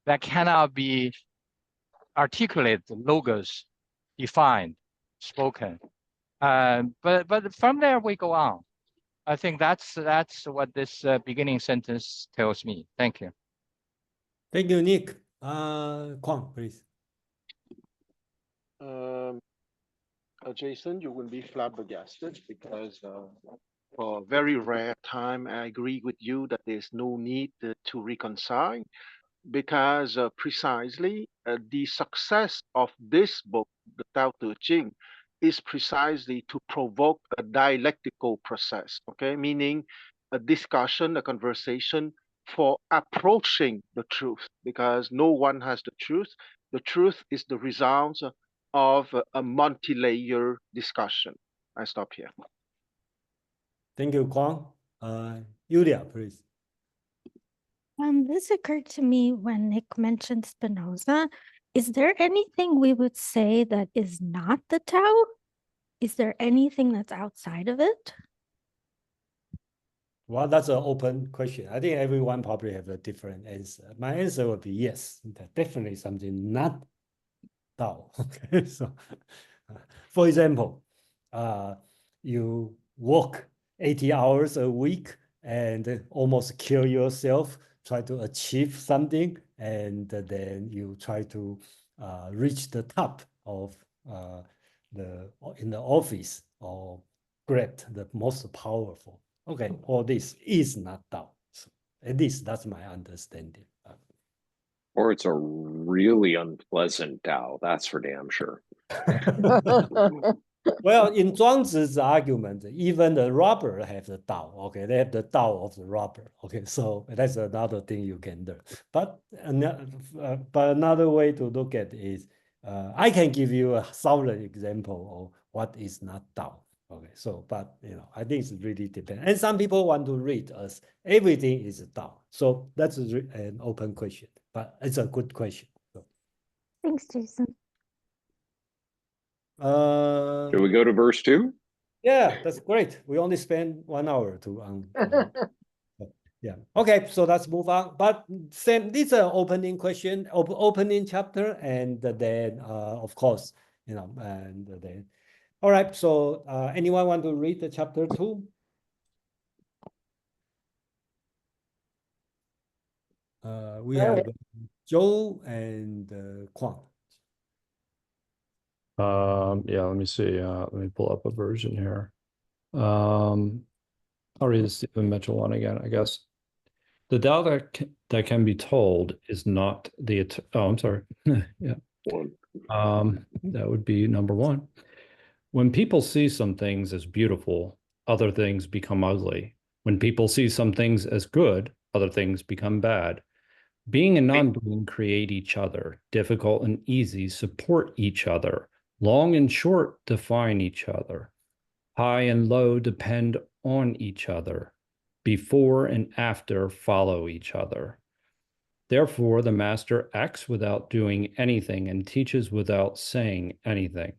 that cannot be articulated, logos, defined, spoken. But from there we go on. I think that's what this beginning sentence tells me. Thank you. Thank you, Nick. Kwang, please. Jason, you will be flabbergasted because for a very rare time, I agree with you that there's no need to reconcile because precisely the success of this book, the Tao Te Ching, is precisely to provoke a dialectical process, okay? Meaning a discussion, a conversation for approaching the truth because no one has the truth. The truth is the result of a multi-layer discussion. I stop here. Thank you, Kwang. Yulia, please. This occurred to me when Nick mentioned Spinoza. Is there anything we would say that is not the Tao? Is there anything that's outside of it? Well, that's an open question. I think everyone probably have a different answer. My answer would be yes, definitely something not Tao. Okay, so for example, you work 80 hours a week and almost kill yourself, try to achieve something, and then you try to reach the top of in the office or grab the most powerful. Okay, all this is not Tao. So at least that's my understanding. Or it's a really unpleasant Tao, that's for damn sure. Well, in Zhuangzi's argument, even the robber have the Tao. Okay, they have the Tao of the robber. Okay, so that's another thing you can learn. But another way to look at it is, I can give you a solid example of what is not Tao. Okay, so but I think it's really depends. And some people want to read as everything is Tao. So that's an open question, but it's a good question. So, Thanks, Jason. Should we go to verse 2? Yeah, that's great. We only spent 1 hour to yeah. Okay, so let's move on. But same, this is an opening question, opening chapter, and then of course, and then all right. So anyone want to read the chapter 2? We have Joe and Kwang. Yeah, let me see. Let me pull up a version here. I'll read the Stephen Mitchell one again, I guess. The Tao that can be told is not the, oh, I'm sorry. Yeah. That would be number 1. When people see some things as beautiful, other things become ugly. When people see some things as good, other things become bad. Being and non-being create each other. Difficult and easy support each other. Long and short define each other. High and low depend on each other. Before and after follow each other. Therefore, the master acts without doing anything and teaches without saying anything.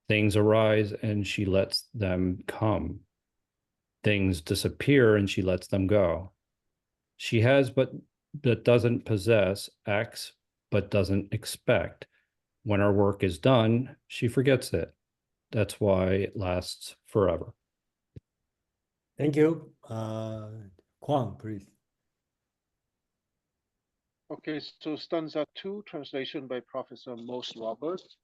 Things arise and she lets them come. Things disappear and she lets them go. She has but doesn't possess, acts but doesn't expect. When her work is done, she forgets it. That's why it lasts forever. Thank you. Kwang, please. Okay, so stanza 2, translation by Professor Mose Roberts.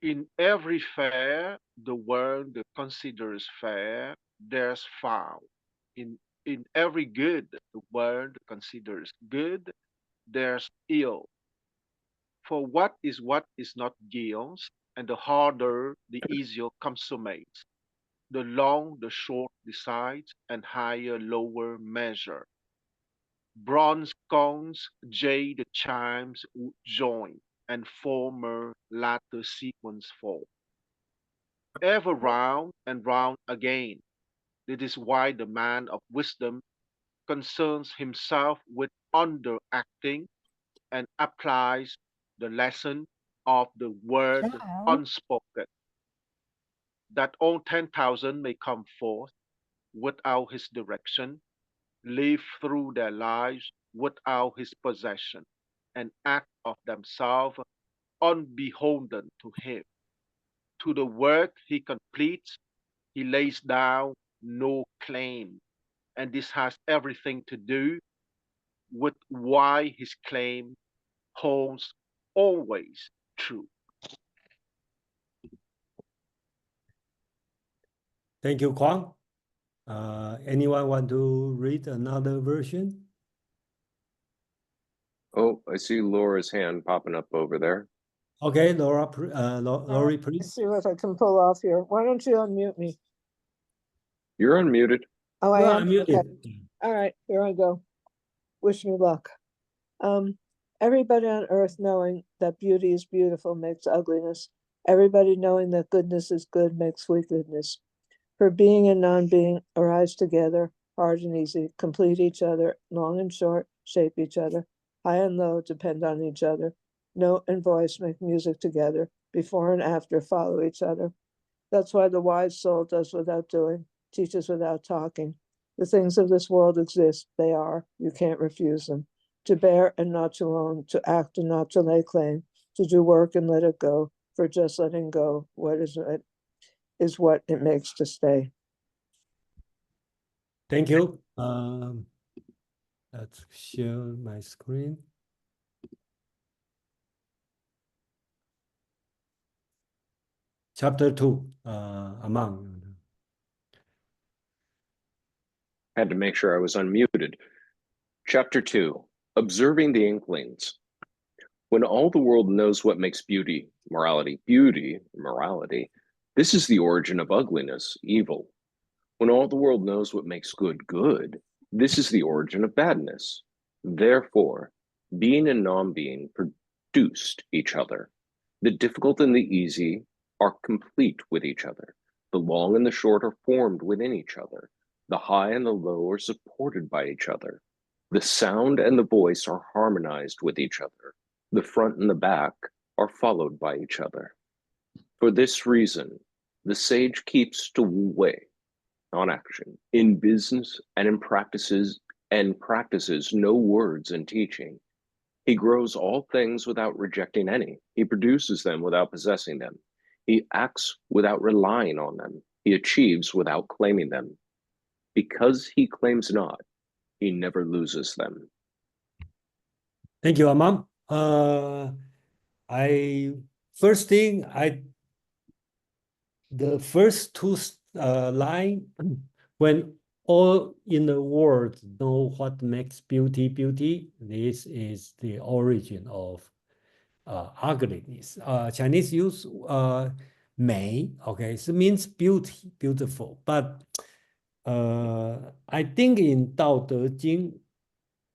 In every fair the world considers fair, there's foul. In every good the world considers good, there's ill. For what is not guilds, and the harder the easier consummates. the long, the short decides, and higher, lower measure. Bronze gongs, jade chimes would join, and former, latter sequence fall. Ever round and round again. It is why the man of wisdom concerns himself with underacting and applies the lesson of the word unspoken, that all 10,000 may come forth without his direction, live through their lives without his possession, and act of themselves unbeholden to him. To the work he completes, he lays down no claim, and this has everything to do with why his claim holds always true. Thank you, Kwang. Anyone want to read another version? Oh, I see Laura's hand popping up over there. Okay, Laura, Lori, Let's please. see what I can pull off here. Why don't you unmute me? You're unmuted. Oh, I No, am? I'm muted. Okay. All right, here I go. Wish me luck. Everybody on earth knowing that beauty is beautiful makes ugliness. Everybody knowing that goodness is good makes wickedness. For being and non-being arise together, hard and easy, complete each other, long and short, shape each other, high and low depend on each other. Note and voice make music together, before and after follow each other. That's why the wise soul does without doing, teaches without talking. The things of this world exist, they are, you can't refuse them. To bear and not to own, to act and not to lay claim, to do work and let it go, for just letting go, what is what it makes to stay. Thank you. Let's share my screen. Chapter 2, among. Had to make sure I was unmuted. Chapter 2, Observing the Inklings. When all the world knows what makes beauty, morality, this is the origin of ugliness, evil. When all the world knows what makes good, good, this is the origin of badness. Therefore, being and non-being produced each other. The difficult and the easy are complete with each other. The long and the short are formed within each other. The high and the low are supported by each other. The sound and the voice are harmonized with each other. The front and the back are followed by each other. For this reason, the sage keeps to way, on action, in business and in practices, and practices no words in teaching. He grows all things without rejecting any. He produces them without possessing them. He acts without relying on them. He achieves without claiming them. Because he claims not, he never loses them. Thank you, Amam. The first two line, when all in the world know what makes beauty, beauty, this is the origin of ugliness. Chinese use 美, okay, so it means beauty, beautiful. But I think in Dao De Jing,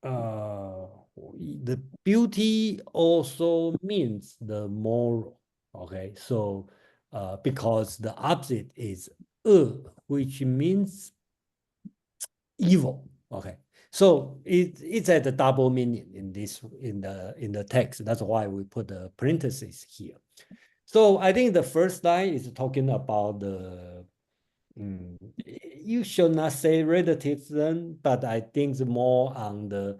the beauty also means the moral. Okay, so because the opposite is 恶, which means evil. Okay, so it's at the double meaning in the text. That's why we put the parentheses here. So I think the first line is talking about the you should not say relativism, but I think it's more on the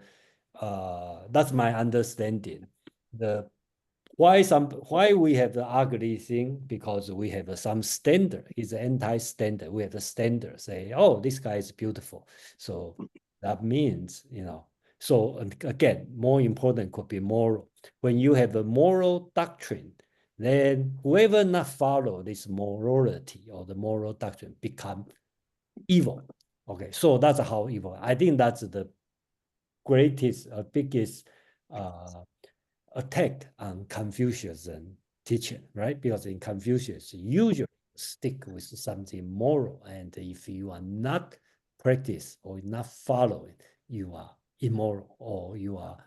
that's my understanding. Why we have the ugly thing, because we have some standard. It's anti-standard. We have a standard, say, oh, this guy is beautiful. So that means, so again, more important could be moral. When you have a moral doctrine, then whoever not follow this morality or the moral doctrine become evil. Okay, so that's how evil. I think that's the greatest, biggest attack on Confucius and teaching, right? Because in Confucius, usually stick with something moral. And if you are not practice or not following, you are immoral or you are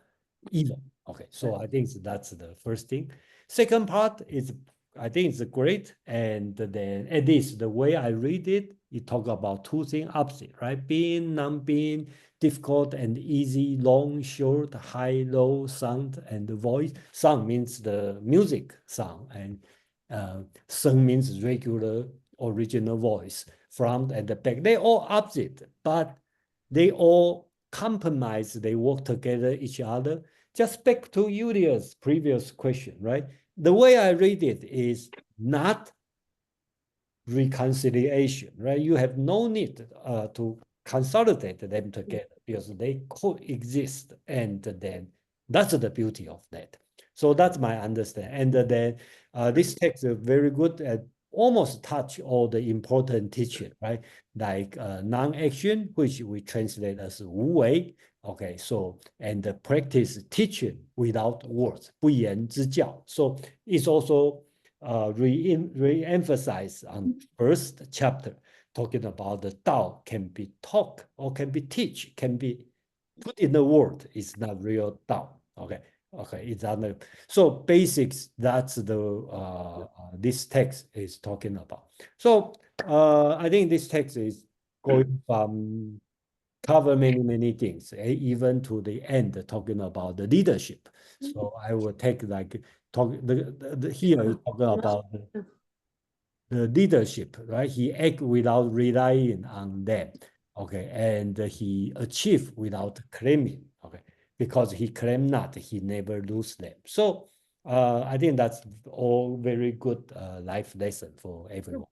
evil. Okay, so I think that's the first thing. Second part is, I think it's great. And then at least the way I read it, it talk about two things opposite, right? Being, non-being, difficult and easy, long, short, high, low, sound, and the voice. Sound means the music sound, and sung means regular original voice, front and the back. They all opposite, but they all compromise, they work together each other. Just back to Yulia's previous question, right? The way I read it is not reconciliation, right? You have no need to consolidate them together because they coexist, and then that's the beauty of that. So that's my understanding. And then this text is very good at almost touch all the important teaching, right? Like non-action, which we translate as wu wei. Okay, so and the practice teaching without words, 不言之教. So it's also re-emphasize on first chapter, talking about the Tao can be taught or can be teach, can be put in the word. It's not real Tao. Okay, it's under. So basics. That's the this text is talking about. So I think this text is going from cover many things, even to the end, talking about the leadership. So I will take like talk here is talking about the leadership, right? He act without relying on them, okay, and he achieve without claiming, okay, because he claim not, he never lose them. So I think that's all very good life lesson for everyone.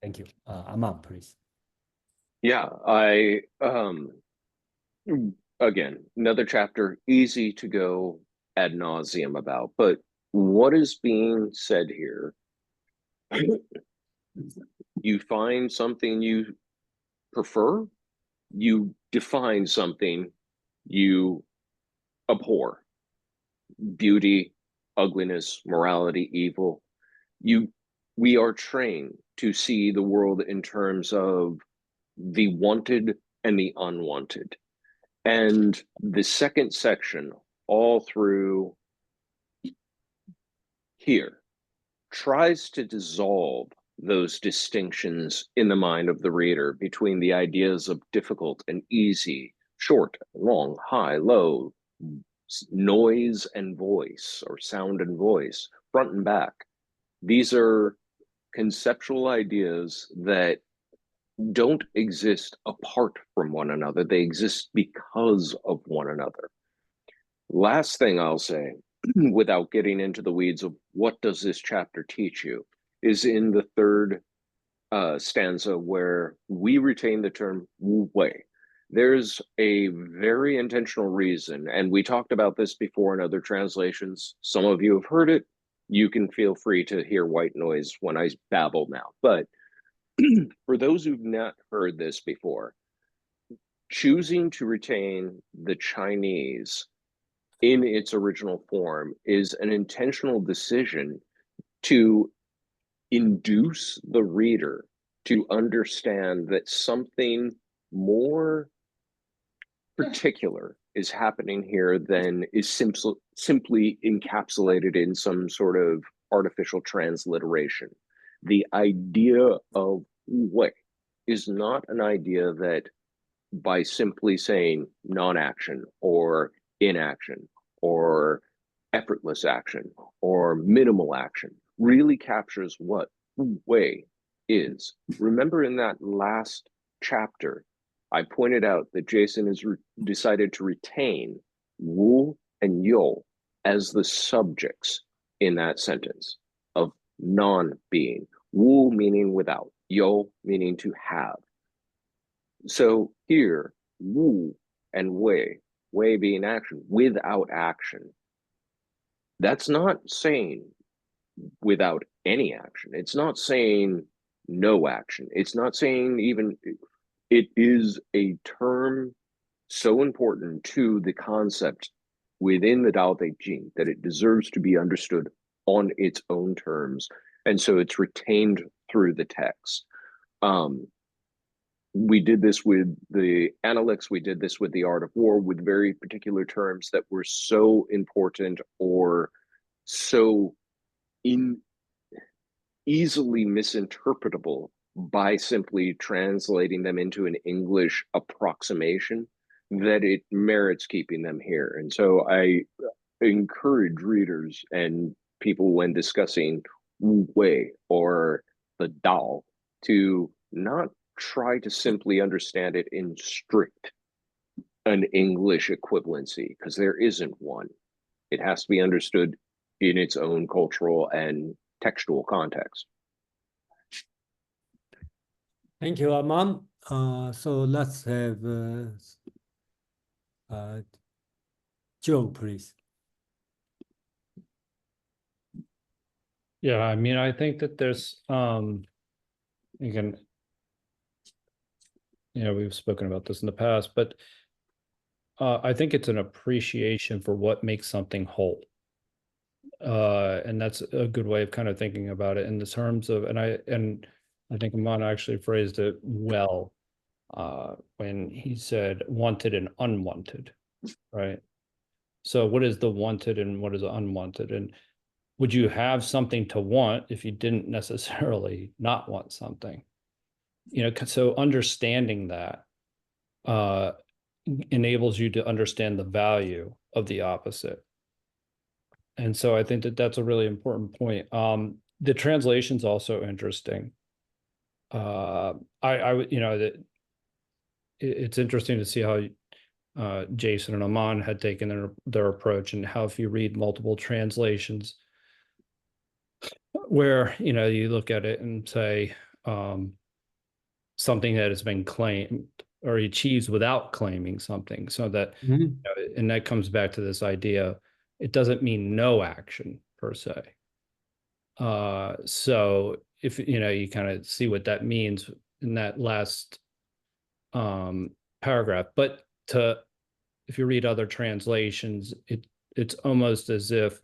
Thank you. Aman, please. Yeah, I again, another chapter, easy to go ad nauseum about, but what is being said here? You find something you prefer, you define something you abhor. Beauty, ugliness, morality, evil. We are trained to see the world in terms of the wanted and the unwanted. And the second section, all through here, tries to dissolve those distinctions in the mind of the reader between the ideas of difficult and easy, short, long, high, low, noise and voice, or sound and voice, front and back. These are conceptual ideas that don't exist apart from one another. They exist because of one another. Last thing I'll say, without getting into the weeds of what does this chapter teach you, is in the third stanza where we retain the term wu wei. There's a very intentional reason, and we talked about this before in other translations. Some of you have heard it. You can feel free to hear white noise when I babble now. But for those who've not heard this before, choosing to retain the Chinese in its original form is an intentional decision to induce the reader to understand that something more particular is happening here than is simply encapsulated in some sort of artificial transliteration. The idea of wei is not an idea that by simply saying non-action or inaction or effortless action or minimal action really captures what wei is. Remember in that last chapter, I pointed out that Jason has decided to retain wu and yo as the subjects in that sentence of non-being. Wu meaning without, yo meaning to have. So here, wu and wei being action, without action. That's not saying without any action. It's not saying no action. It's not saying even, it is a term so important to the concept within the Tao Te Ching that it deserves to be understood on its own terms And so it's retained through the text. We did this with the Analects, we did this with the Art of War, with very particular terms that were so important or so easily misinterpretable by simply translating them into an English approximation that it merits keeping them here. And so I encourage readers and people when discussing Wu Wei or the Dao to not try to simply understand it in strict an English equivalency, because there isn't one. It has to be understood in its own cultural and textual context. Thank you, Arman. So let's have Joe, please. Yeah, I mean, I think that there's again, we've spoken about this in the past, but I think it's an appreciation for what makes something whole. And that's a good way of kind of thinking about it in the terms of, and I think Amon actually phrased it well when he said wanted and unwanted, right? So what is the wanted and what is unwanted? And would you have something to want if you didn't necessarily not want something? So understanding that enables you to understand the value of the opposite. And so I think that that's a really important point. The translation's also interesting. It's interesting to see how Jason and Aman had taken their approach, and how if you read multiple translations where, you look at it and say something that has been claimed or achieves without claiming something, so that, and that comes back to this idea, it doesn't mean no action per se. So if, you kind of see what that means in that last paragraph, but if you read other translations, it's almost as if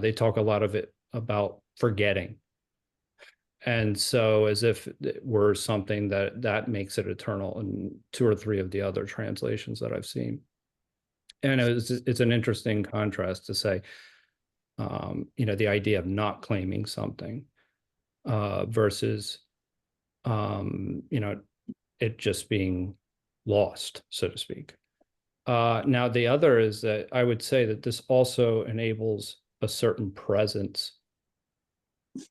they talk a lot of it about forgetting. And so as if it were something that makes it eternal in 2 or 3 of the other translations that I've seen. And it's an interesting contrast to say, the idea of not claiming something versus, it just being lost, so to speak. Now, the other is that I would say that this also enables a certain presence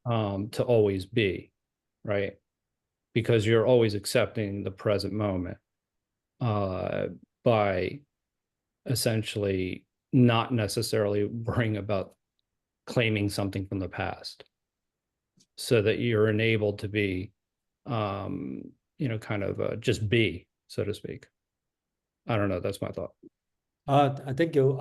to always be, right? Because you're always accepting the present moment by essentially not necessarily worrying about claiming something from the past, so that you're enabled to be, kind of just be, so to speak. I don't know. That's my thought. Thank you,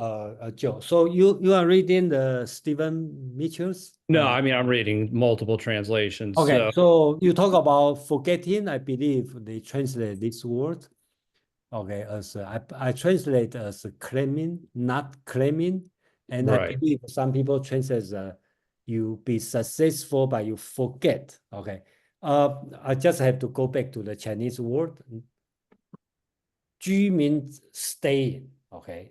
Joe. So you are reading the Stephen Mitchell's? No, I mean, I'm reading multiple translations. Okay, so you talk about forgetting. I believe they translate this word. Okay, as I translate as claiming, not claiming, and Right. I believe some people translate as you be successful, but you forget. Okay, I just have to go back to the Chinese word. 居 means staying, okay,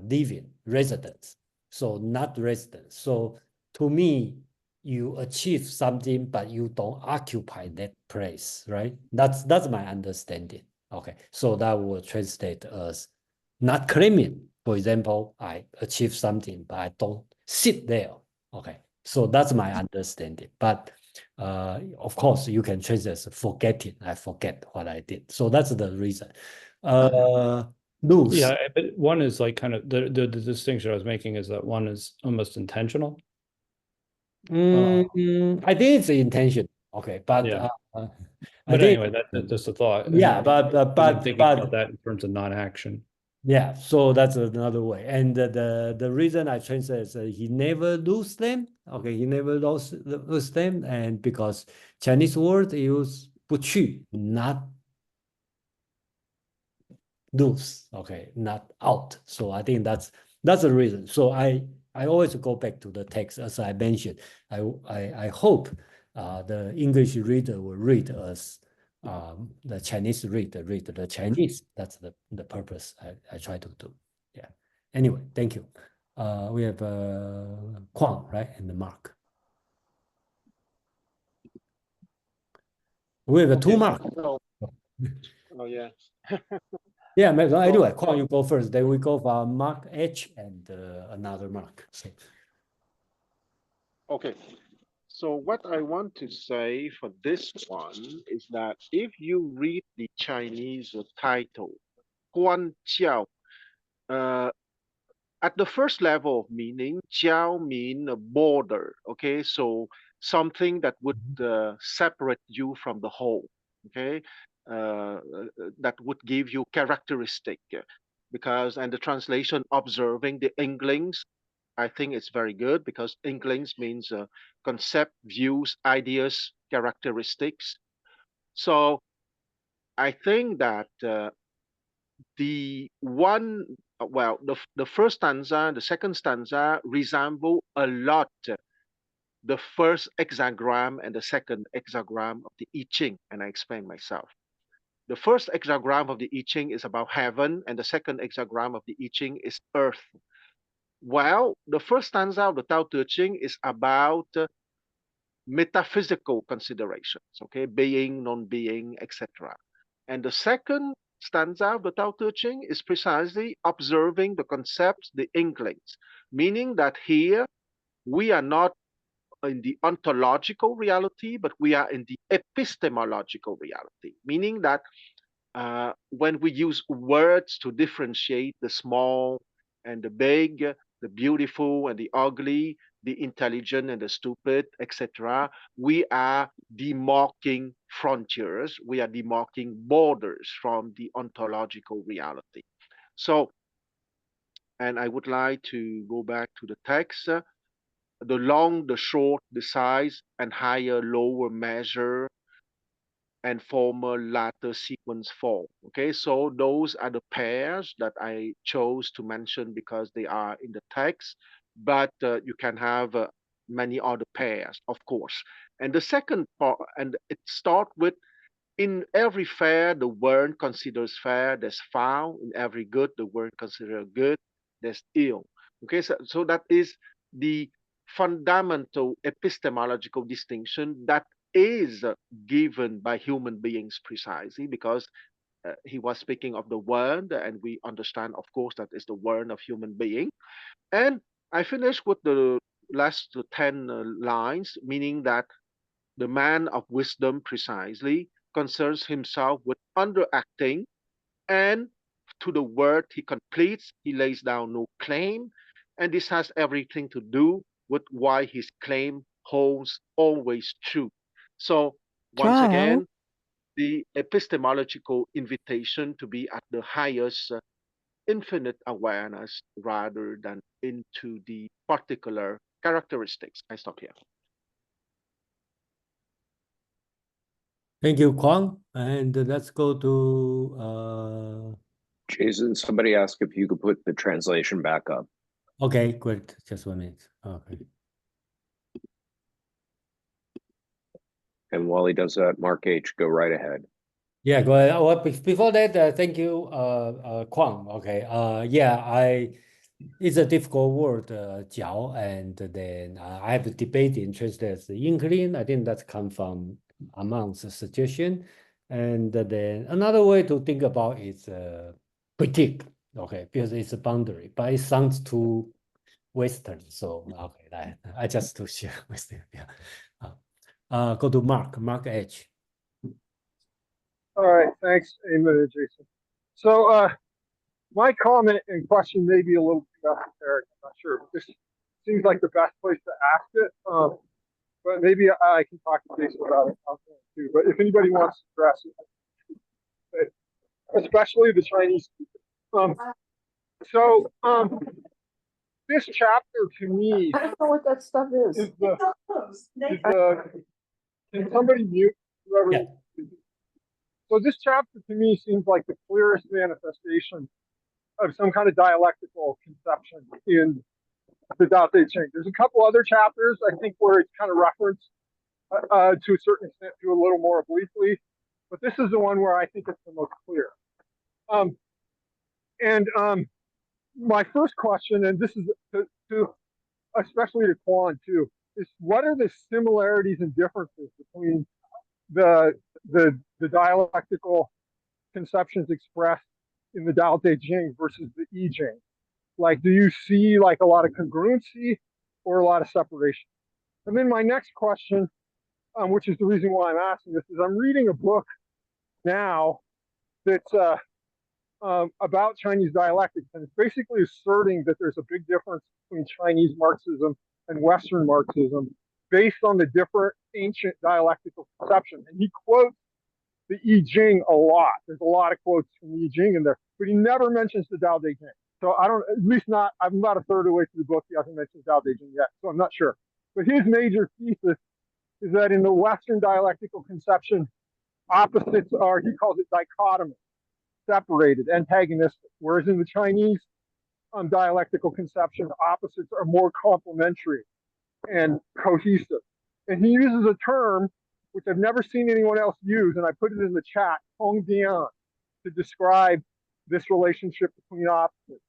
living, residence. So not residence. So to me, you achieve something, but you don't occupy that place, right? That's my understanding. Okay, so that will translate as not claiming. For example, I achieve something, but I don't sit there. Okay, so that's my understanding. But of course, you can translate as forgetting. I forget what I did. So that's the reason. Lose. Yeah, but one is like kind of the distinction I was making is that one is almost intentional. I think it's the intention. Okay, but Yeah. I But think, anyway, that's just a thought. yeah, I'm thinking about that in terms of non-action. Yeah, so that's another way. And the reason I translate is he never lose them. Okay, he never lose them, and because Chinese word use 不去, not lose. Okay, not out. So I think that's the reason. So I always go back to the text, as I mentioned. I hope the English reader will read as the Chinese reader read the Chinese. That's the purpose I try to do. Yeah. Anyway, thank you. We have Kwang, right, and Mark. We have two Mark. So, oh yeah. Yeah, anyway, Kwang, you go first. Then we go for Mark H and another Mark. So. Okay. So what I want to say for this one is that if you read the Chinese title, Guan Jiao, at the first level of meaning, Jiao mean a border. Okay, so something that would separate you from the whole. Okay, that would give you characteristic. Because and the translation observing the Inklings, I think it's very good because Inklings means concept, views, ideas, characteristics. So I think that the one, well, the first stanza, the second stanza resemble a lot the first hexagram and the second hexagram of the I Ching, and I explain myself. The first hexagram of the I Ching is about heaven, and the second hexagram of the I Ching is earth. Well, the first stanza of the Tao Te Ching is about metaphysical considerations, okay, being, non-being, etc. And the second stanza of the Tao Te Ching is precisely observing the concepts, the Inklings, meaning that here we are not in the ontological reality, but we are in the epistemological reality, meaning that when we use words to differentiate the small and the big, the beautiful and the ugly, the intelligent and the stupid, etc., we are demarking frontiers, we are demarking borders from the ontological reality. So, and I would like to go back to the text. The long, the short, the size, and higher, lower measure, and former, latter sequence form. Okay, so those are the pairs that I chose to mention because they are in the text, but you can have many other pairs, of course. And the second part, and it starts with in every fair, the word considers fair, there's foul. In every good, the word considered good, there's ill. Okay, so that is the fundamental epistemological distinction that is given by human beings precisely because he was speaking of the word, and we understand, of course, that is the word of human being. And I finish with the last 10 lines, meaning that the man of wisdom precisely concerns himself with underacting, and to the word he completes, he lays down no claim. And this has everything to do with why his claim holds always true. So, once again, the epistemological invitation to be at the highest infinite awareness rather than into the particular characteristics. I stop here. Thank you, Kwang. And let's go to Jason, somebody asked if you could put the translation back up. okay, great. Just 1 minute. Okay. And while he does that, Mark H, go right ahead. Yeah, go ahead. Well, before that, thank you, Kwang. Okay. Yeah, it's a difficult word, jiao, and then I have debated in translate the Inkling. I think that's come from amongst the suggestion. And then another way to think about is critique, okay, because it's a boundary, but it sounds too Western. So, okay, I just to share with you. Yeah. Go to Mark H. All right, thanks, Eamon and Jason. So my comment and question may be a little too esoteric. I'm not sure. This seems like the best place to ask it. But maybe I can talk to Jason about it too. But if anybody wants to address it, especially the Chinese people. This chapter to me, I don't know what that stuff is. Can somebody mute whoever? Yeah. So this chapter to me seems like the clearest manifestation of some kind of dialectical conception in the Dao De Ching. There's a couple other chapters, I think, where it's kind of referenced to a certain extent, to a little more obliquely. But this is the one where I think it's the most clear. My first question, and this is to especially to Quan too, is what are the similarities and differences between the dialectical conceptions expressed in the Dao De Jing versus the I Ching? Like, do you see like a lot of congruency or a lot of separation? And then my next question, which is the reason why I'm asking this, is I'm reading a book now that's about Chinese dialectics, and it's basically asserting that there's a big difference between Chinese Marxism and Western Marxism based on the different ancient dialectical conception. And he quotes the I Ching a lot. There's a lot of quotes from the I Ching in there, but he never mentions the Dao De Jing. So I don't, at least not, I'm about a third of the way through the book. He hasn't mentioned Dao De Jing yet, so I'm not sure. But his major thesis is that in the Western dialectical conception, opposites are, he calls it dichotomous, separated, antagonistic, whereas in the Chinese dialectical conception, opposites are more complementary and cohesive. And he uses a term which I've never seen anyone else use, and I put it in the chat, Hongdian, to describe this relationship between opposites.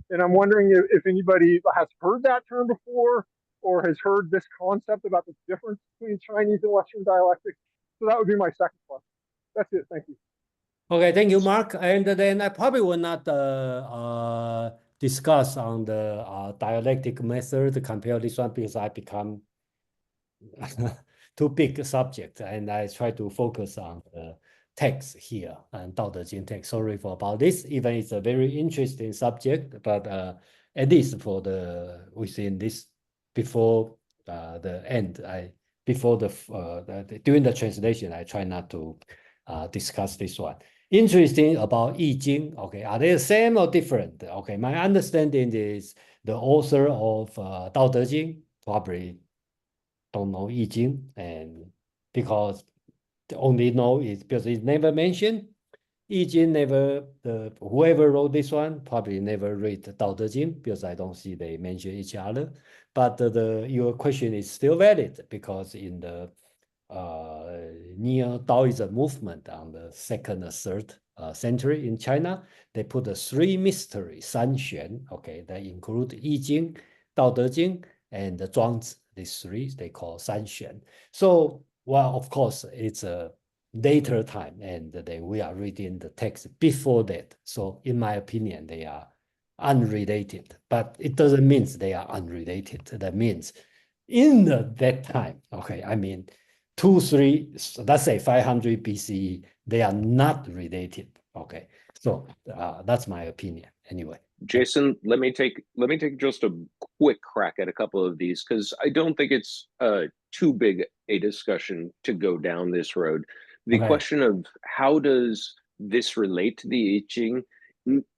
And I'm wondering if anybody has heard that term before or has heard this concept about the difference between Chinese and Western dialectics. So that would be my second question. That's it. Thank you. Okay, thank you, Mark. And then I probably will not discuss on the dialectic method, compare this one because I become too big a subject, and I try to focus on the text here and Dao De Jing text. Sorry for about this, even it's a very interesting subject, but at least for the within this before the end, during the translation, I try not to discuss this one. Interesting about I Ching. Okay, are they the same or different? Okay, my understanding is the author of Dao De Jing probably don't know I Ching, and because the only know is because it's never mentioned. I Ching never, whoever wrote this one probably never read Dao De Jing because I don't see they mention each other. But your question is still valid because in the Neo-Taoism movement on the 2nd or 3rd century in China, they put the 3 mysteries, Sanxuan, okay, they include I Ching, Dao De Jing, and the Zhuangzi. These 3 they call Sanxuan. So, well, of course, it's a later time, and then we are reading the text before that. So, in my opinion, they are unrelated, but it doesn't mean they are unrelated. That means in that time, okay, I mean, 2-3, let's say 500 BCE, they are not related. Okay, so that's my opinion. Anyway, Jason, let me take just a quick crack at a couple of these because I don't think it's too big a discussion to go down this road. The question of how does this relate to the I Ching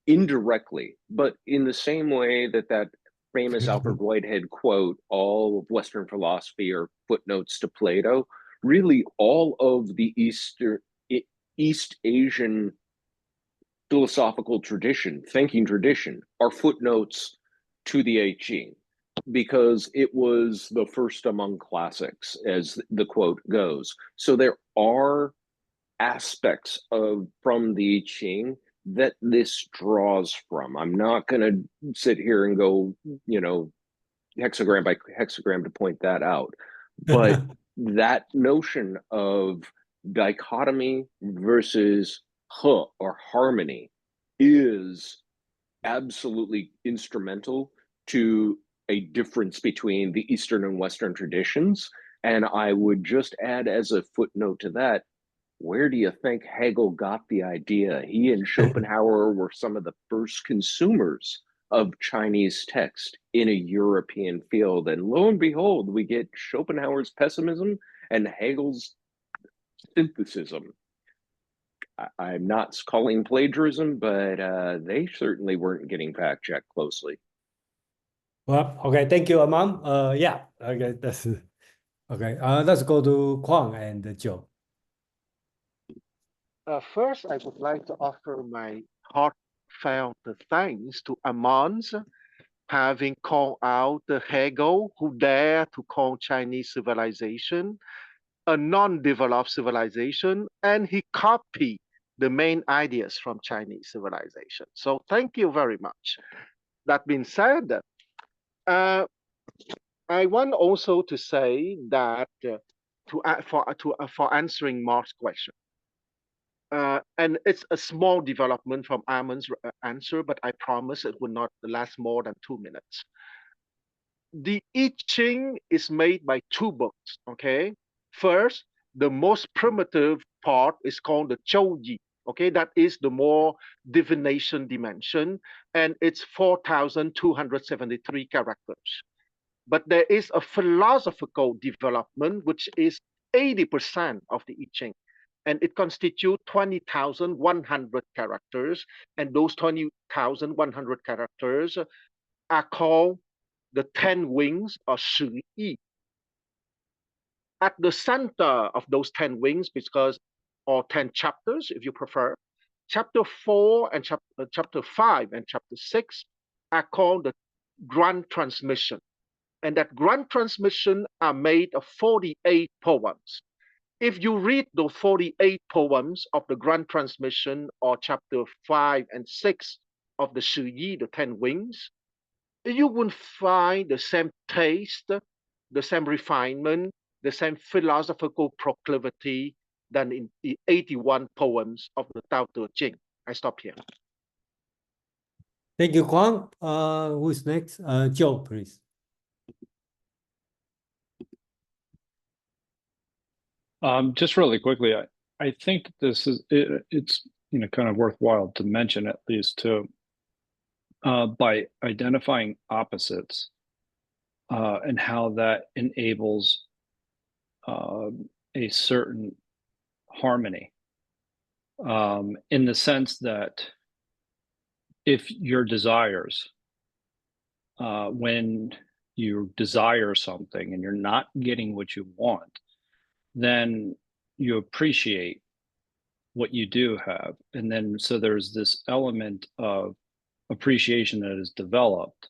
indirectly, but in the same way that famous Alfred Whitehead quote, all of Western philosophy are footnotes to Plato, really all of the East Asian philosophical tradition, thinking tradition, are footnotes to the I Ching because it was the first among classics, as the quote goes. So there are aspects from the I Ching that this draws from. I'm not going to sit here and go, hexagram by hexagram to point that out. But that notion of dichotomy versus or harmony is absolutely instrumental to a difference between the Eastern and Western traditions. And I would just add as a footnote to that, where do you think Hegel got the idea? He and Schopenhauer were some of the first consumers of Chinese text in a European field. And lo and behold, we get Schopenhauer's pessimism and Hegel's synthesism. I'm not calling plagiarism, but they certainly weren't getting fact-checked closely. Well, okay, thank you, Amam. Yeah, okay, that's okay. Let's go to Kwang and Joe. First, I would like to offer my heartfelt thanks to Amans having called out the Hegel who dared to call Chinese civilization a non-developed civilization, and he copied the main ideas from Chinese civilization. So thank you very much. That being said, I want also to say that for answering Mark's question, and it's a small development from Armin's answer, but I promise it will not last more than 2 minutes. The I Ching is made by two books, okay? First, the most primitive part is called the Zhou Yi, okay? That is the more divination dimension, and it's 4,273 characters. But there is a philosophical development, which is 80% of the I Ching, and it constitutes 20,100 characters, and those 20,100 characters are called the 10 wings or Shi Yi. At the center of those 10 wings, or 10 chapters, if you prefer, chapter 4 and chapter 5 and chapter 6 are called the grand transmission. And that grand transmission are made of 48 poems. If you read those 48 poems of the grand transmission or chapter 5 and 6 of the Shi Yi, the 10 wings, you will find the same taste, the same refinement, the same philosophical proclivity than in the 81 poems of the Tao Te Ching. I stop here. Thank you, Huang. Who's next? Joe, please. Just really quickly, I think this is it's kind of worthwhile to mention at least too, by identifying opposites and how that enables a certain harmony, in the sense that if your desires, when you desire something and you're not getting what you want, then you appreciate what you do have. And then so there's this element of appreciation that is developed,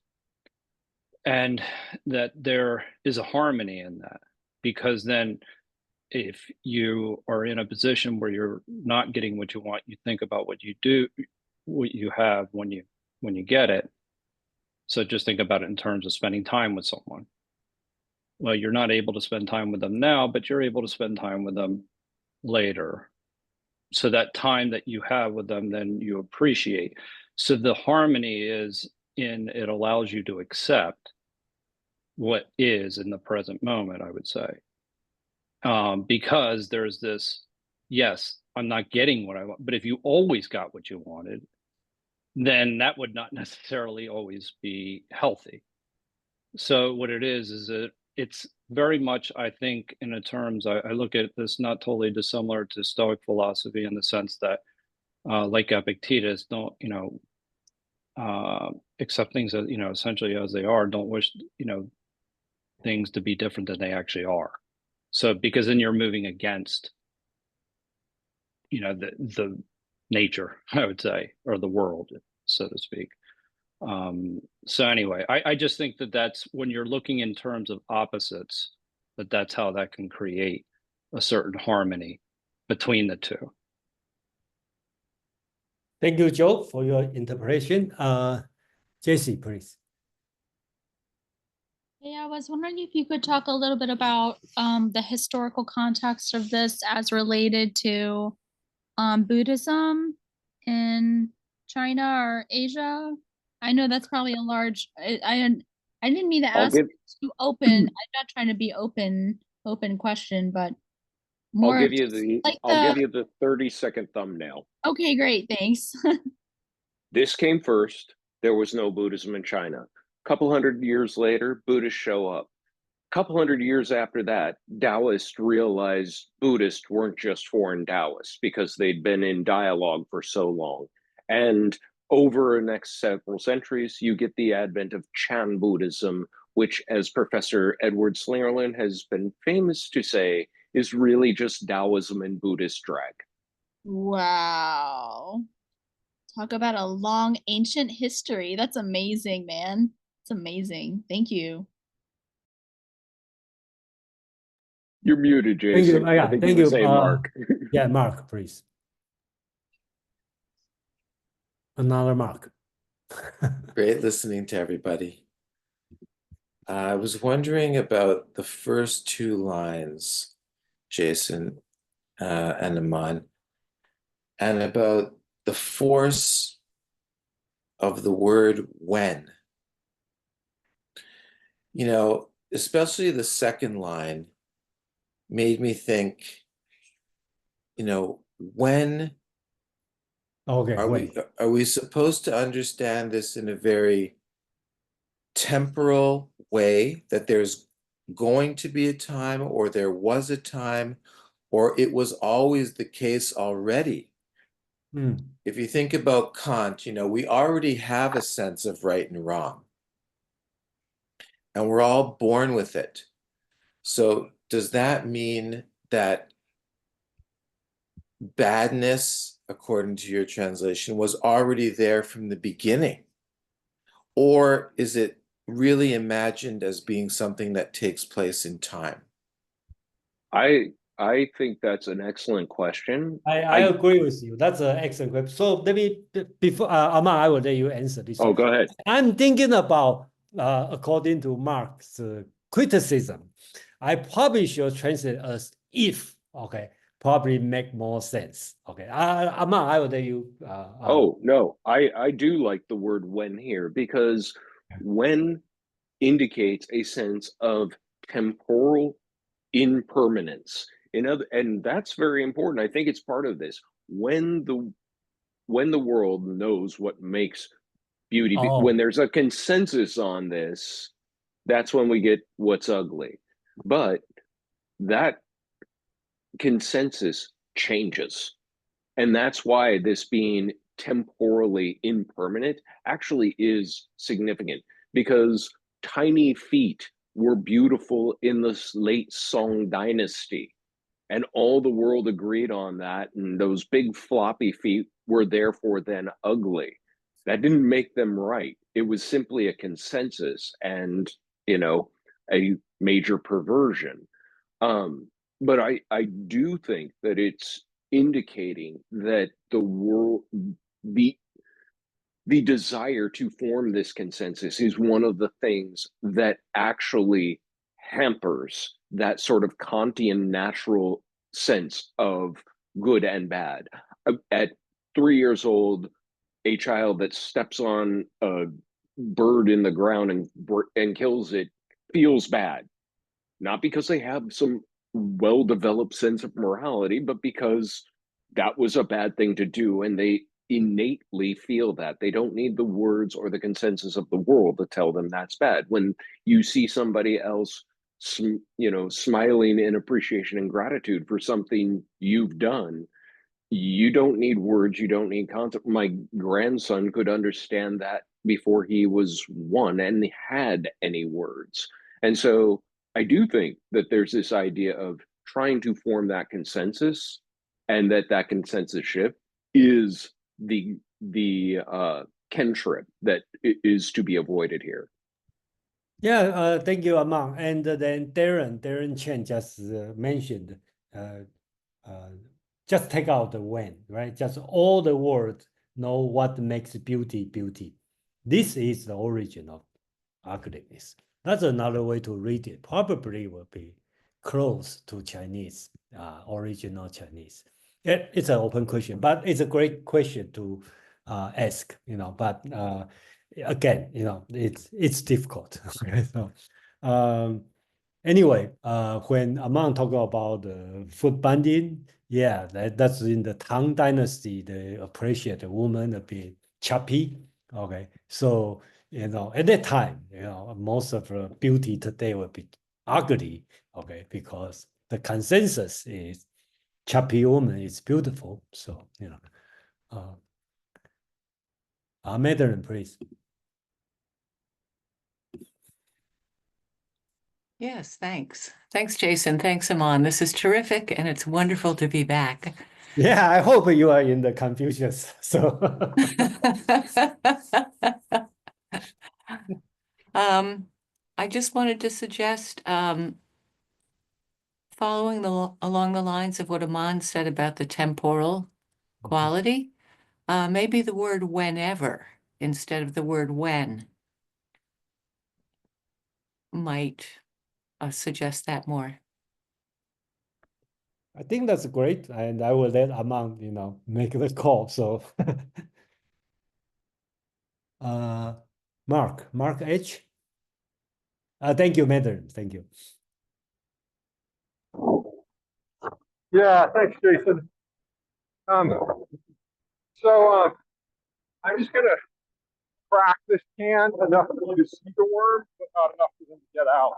and that there is a harmony in that, because then if you are in a position where you're not getting what you want, you think about what you have when you get it. So just think about it in terms of spending time with someone. Well, you're not able to spend time with them now, but you're able to spend time with them later. So that time that you have with them, then you appreciate. So the harmony is it allows you to accept what is in the present moment, I would say. Because there's this, yes, I'm not getting what I want, but if you always got what you wanted, then that would not necessarily always be healthy. So what it is that it's very much, I think, in a terms, I look at this not totally dissimilar to Stoic philosophy in the sense that, like Epictetus, don't, accept things as, essentially as they are, don't wish, things to be different than they actually are. So, because then you're moving against, the nature, I would say, or the world, so to speak. So anyway, I just think that that's when you're looking in terms of opposites, that's how that can create a certain harmony between the two. Thank you, Joe, for your interpretation. Jesse, please. Yeah, I was wondering if you could talk a little bit about the historical context of this as related to Buddhism in China or Asia. I know that's probably a large. I didn't mean to ask too open. I'm not trying to be open question, but more. I'll give you the 30-second thumbnail. Okay, great, thanks. This came first. There was no Buddhism in China. A couple hundred years later, Buddhists show up. A couple hundred years after that, Taoists realized Buddhists weren't just foreign Taoists because they'd been in dialogue for so long. And over the next several centuries, you get the advent of Chan Buddhism, which, as Professor Edward Slingerland has been famous to say, is really just Taoism in Buddhist drag. Wow. Talk about a long ancient history. That's amazing, man. It's amazing. Thank you. You're muted, Thank Jason. you. I Yeah, think thank you were you. saying Mark. Yeah, Mark, please. Another Mark. Great listening to everybody. I was wondering about the first two lines, Jason and Aman, and about the force of the word when. You know, especially the second line made me think, you know, when Okay, are we supposed to understand this in a very temporal way, that there's going to be a time, or there was a time, or it was always the case already? If you think about Kant, you know, we already have a sense of right and wrong, and we're all born with it. So does that mean that badness, according to your translation, was already there from the beginning? Or is it really imagined as being something that takes place in time? I think that's an excellent question. I agree with you. That's an excellent question. So let me, before Aman, I will let you answer this. Oh, go ahead. I'm thinking about, according to Mark's criticism, I probably should translate as if. Okay, probably make more sense. Okay, Aman, I will let you. Oh no, I do like the word when here, because when indicates a sense of temporal impermanence. And that's very important. I think it's part of this. When the world knows what makes beauty, when there's a consensus on this, that's when we get what's ugly. But that consensus changes. And that's why this being temporally impermanent actually is significant, because tiny feet were beautiful in the late Song dynasty, and all the world agreed on that, and those big floppy feet were therefore then ugly. That didn't make them right. It was simply a consensus, and a major perversion. But I do think that it's indicating that the world, the desire to form this consensus is one of the things that actually hampers that sort of Kantian natural sense of good and bad. At 3 years old, a child that steps on a bird in the ground and kills it feels bad, not because they have some well-developed sense of morality, but because that was a bad thing to do, and they innately feel that. They don't need the words or the consensus of the world to tell them that's bad. When you see somebody else smiling in appreciation and gratitude for something you've done, you don't need words, you don't need concept. My grandson could understand that before he was 1 and had any words. And so I do think that there's this idea of trying to form that consensus, and that consensus shift is the cantrip that is to be avoided here. Yeah, thank you, Aman. And then Darren Chen just mentioned, just take out the when, right? Just all the words know what makes beauty beauty. This is the origin of ugliness. That's another way to read it. Probably will be close to Chinese, original Chinese. It's an open question, but it's a great question to ask, but again, it's difficult. So, anyway, when Aman talk about the foot binding, yeah, that's in the Tang Dynasty. They appreciate the woman a bit chubby. Okay, so at that time, most of the beauty today will be ugly. Okay, because the consensus is chubby woman is beautiful. So Madeline, please. Yes, thanks. Thanks, Jason. Thanks, Aman. This is terrific, and it's wonderful to be back. Yeah, I hope you are in the Confucius. So I just wanted to suggest following along the lines of what Aman said about the temporal quality, maybe the word whenever instead of the word when might suggest that more. I think that's great, and I will let Aman, make the call. So, Mark H. Thank you, Madam. Thank you. Yeah, thanks, Jason. So I'm just gonna crack this can enough for you to see the worm, but not enough for them to get out.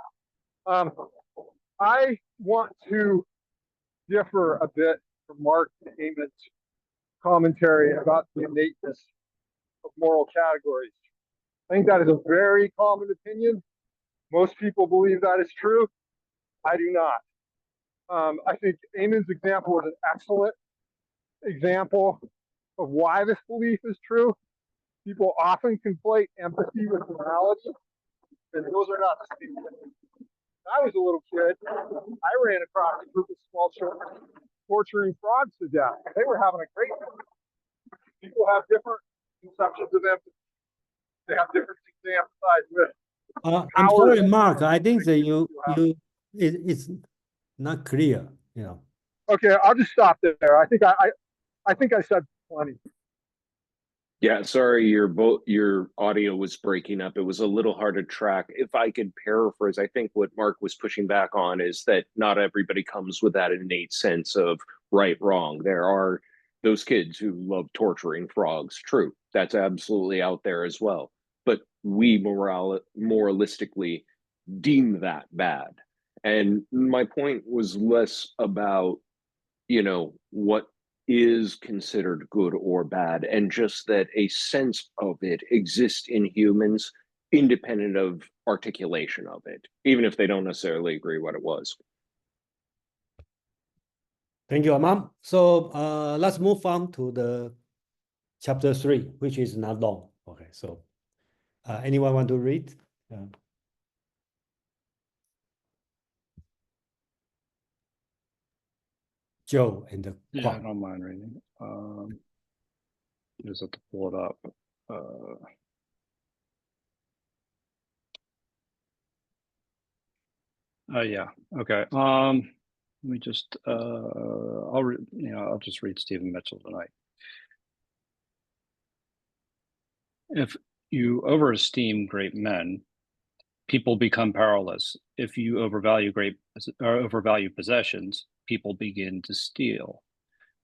I want to differ a bit from Mark Amen's commentary about the innateness of moral categories. I think that is a very common opinion. Most people believe that is true. I do not. I think Amen's example was an excellent example of why this belief is true. People often conflate empathy with morality, and those are not the same things. When I was a little kid, I ran across a group of small children torturing frogs to death. They were having a great time. People have different conceptions of empathy. They have different things they empathize with. I'm sorry, Mark. I think that it's not clear. Okay, I'll just stop there. I think I said plenty. Yeah, sorry, your audio was breaking up. It was a little hard to track. If I could paraphrase, I think what Mark was pushing back on is that not everybody comes with that innate sense of right, wrong. There are those kids who love torturing frogs. True, that's absolutely out there as well. But we moralistically deem that bad. And my point was less about, what is considered good or bad, and just that a sense of it exists in humans independent of articulation of it, even if they don't necessarily agree what it was. Thank you, Aman. So let's move on to the chapter 3, which is not long. Okay, so anyone want to read? Joe and the Yeah, I don't mind reading. Just have to pull it up. Yeah. Okay. Let me just. I'll just read Stephen Mitchell tonight. If you overesteem great men, people become powerless. If you overvalue possessions, people begin to steal.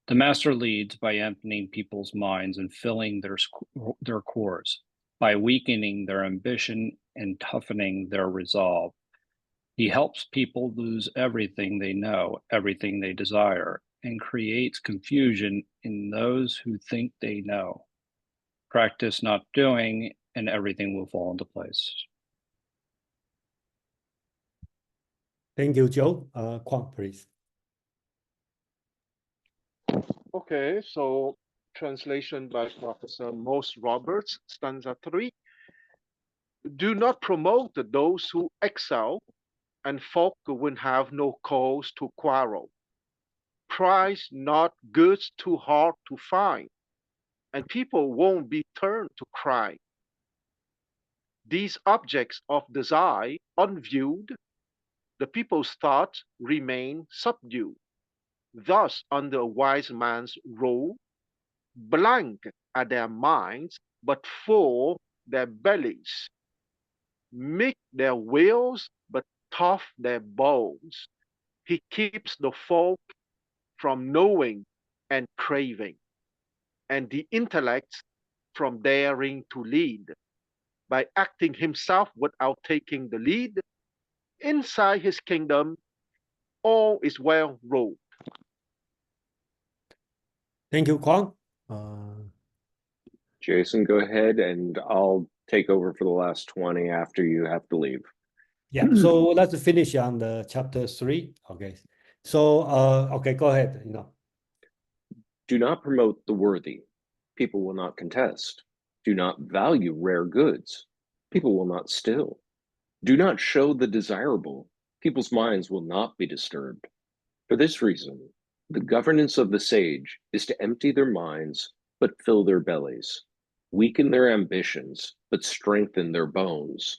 The master leads by emptying people's minds and filling their cores, by weakening their ambition and toughening their resolve. He helps people lose everything they know, everything they desire, and creates confusion in those who think they know. Practice not doing, and everything will fall into place. Thank you, Joe. Kwang, please. Okay, so translation by Professor Mose Roberts, stanza 3. Do not promote those who excel, and folk will have no cause to quarrel. Price not goods too hard to find, and people won't be turned to crime. These objects of desire, unviewed, the people's thoughts remain subdued. Thus, under a wise man's rule, blank are their minds, but full their bellies. Meek their wills, but tough their bones. He keeps the folk from knowing and craving, and the intellect from daring to lead. By acting himself without taking the lead, inside his kingdom, all is well ruled. Thank you, Kwang. Jason, go ahead, and I'll take over for the last 20 after you have to leave. Yeah, so let's finish on the chapter 3. Okay, so okay, go ahead. Do not promote the worthy. People will not contest. Do not value rare goods. People will not steal. Do not show the desirable. People's minds will not be disturbed. For this reason, the governance of the sage is to empty their minds, but fill their bellies, weaken their ambitions, but strengthen their bones,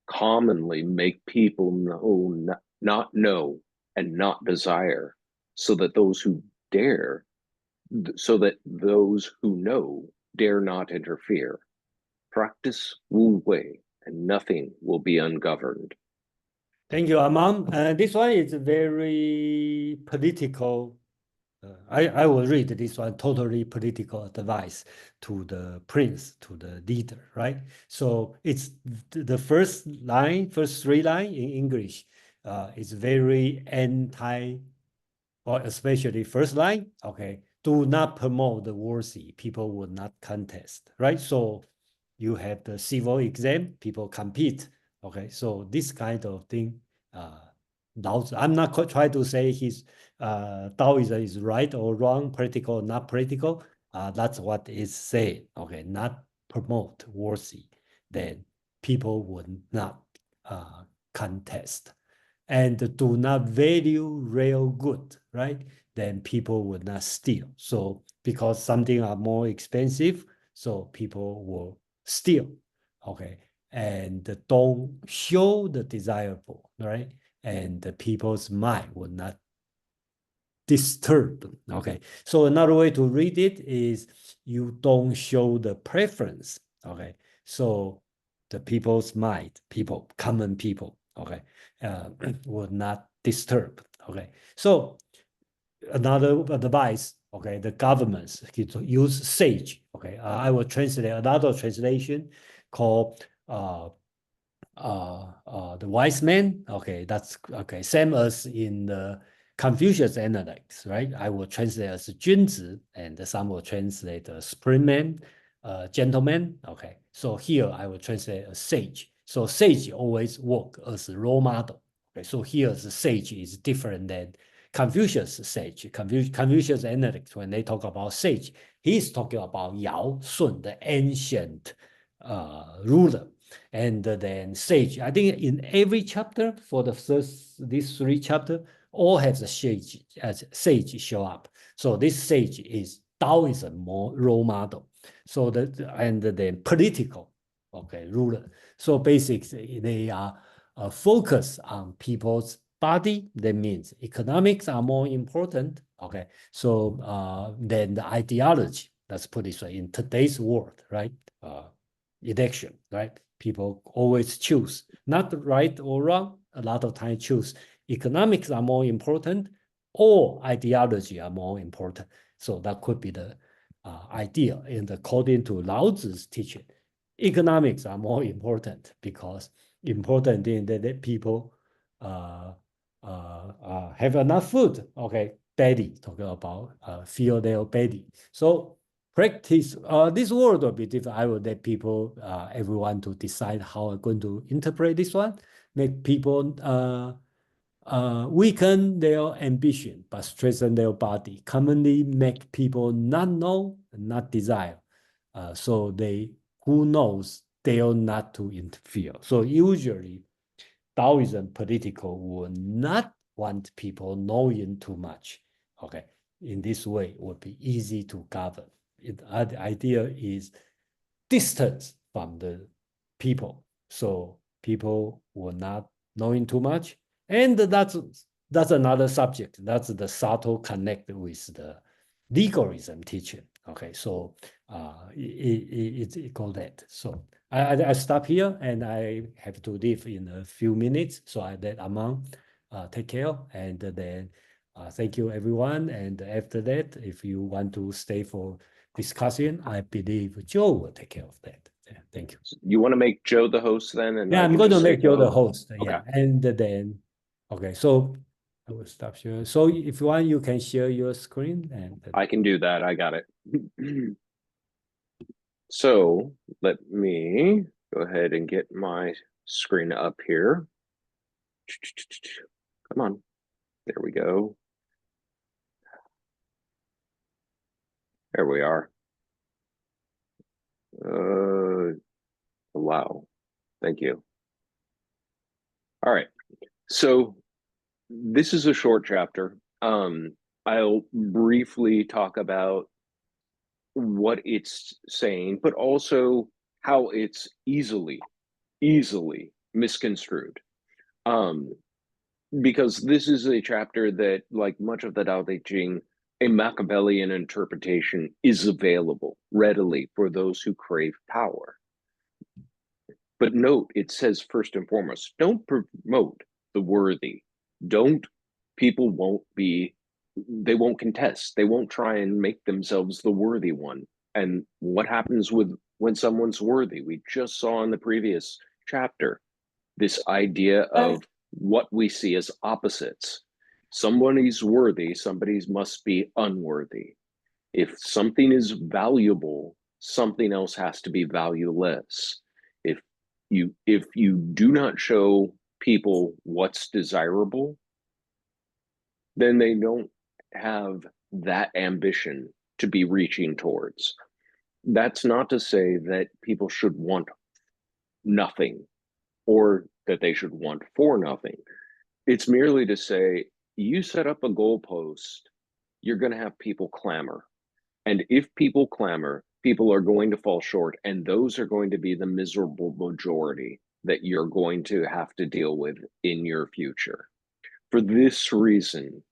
commonly make people not know and not desire, so that those who know dare not interfere. Practice Wu Wei, and nothing will be ungoverned. Thank you, Amam. This one is very political. I will read this one, totally political advice to the prince, to the leader, right? So it's the first line, first three line in English is very anti, or especially first line, okay, do not promote the worthy, people will not contest, right? So you have the civil exam, people compete, okay? So this kind of thing, Laozi, I'm not trying to say his Taoism is right or wrong, practical or not practical. That's what is said, okay? Not promote worthy, then people would not contest. And do not value real good, right? Then people would not steal. So because something are more expensive, so people will steal, okay? And don't show the desirable, right? And the people's mind will not disturb, okay? So another way to read it is you don't show the preference, okay? So the people's mind, people, common people, okay, will not disturb, okay? So another advice, okay, the governments use sage, okay? I will translate another translation called the wise man, okay, that's okay, same as in the Confucius Analects, right? I will translate as 君子, and some will translate as springman, gentleman, okay. So here I will translate as sage. So sage always work as a role model. Okay, so here the sage is different than Confucius sage. Confucius Analects, when they talk about sage, he's talking about Yao Sun, the ancient ruler. And then sage, I think in every chapter for these three chapters, all have the sage show up. So this sage is Taoism more role model. So and then political, okay, ruler. So basically they are focused on people's body. That means economics are more important. Okay, so then the ideology. Let's put it way in today's world, right? Election, right? People always choose, not right or wrong. A lot of times choose economics are more important or ideology are more important. So that could be the idea. And according to Laozi's teaching, economics are more important because important in that people have enough food. Okay, belly, talking about feel their belly. So practice, this word will be different. I will let people, everyone to decide how I'm going to interpret this one. Make people weaken their ambition, but strengthen their body. Commonly make people not know, not desire. So they, who knows, dare not to interfere. So usually Taoism political will not want people knowing too much. Okay, in this way, it would be easy to govern. The idea is distance from the people, so people will not knowing too much. And that's another subject. That's the subtle connect with the legalism teaching. Okay, so it's called that. So I stop here, and I have to leave in a few minutes. So I let Amang take care, and then thank you everyone. And after that, if you want to stay for discussion, I believe Joe will take care of that. Yeah, thank you. You want to make Joe the host then? And yeah, I'm going to make Joe the host. Okay. Yeah, and then okay, so I will stop sharing. So if you want, you can share your screen, and I can do that. I got it. So let me go ahead and get my screen up here. Come on. There we go. There we are. Wow. Thank you. All right. So this is a short chapter. I'll briefly talk about what it's saying, but also how it's easily misconstrued. Because this is a chapter that, like much of the Tao Te Ching, a Machiavellian interpretation is available readily for those who crave power. But note, it says first and foremost, don't promote the worthy. People they won't contest. They won't try and make themselves the worthy one. And what happens when someone's worthy? We just saw in the previous chapter, this idea of what we see as opposites. Somebody's worthy, somebody must be unworthy. If something is valuable, something else has to be valueless. If you do not show people what's desirable, then they don't have that ambition to be reaching towards. That's not to say that people should want nothing or that they should want for nothing. It's merely to say, you set up a goalpost, you're going to have people clamor. And if people clamor, people are going to fall short, and those are going to be the miserable majority that you're going to have to deal with in your future. For this reason,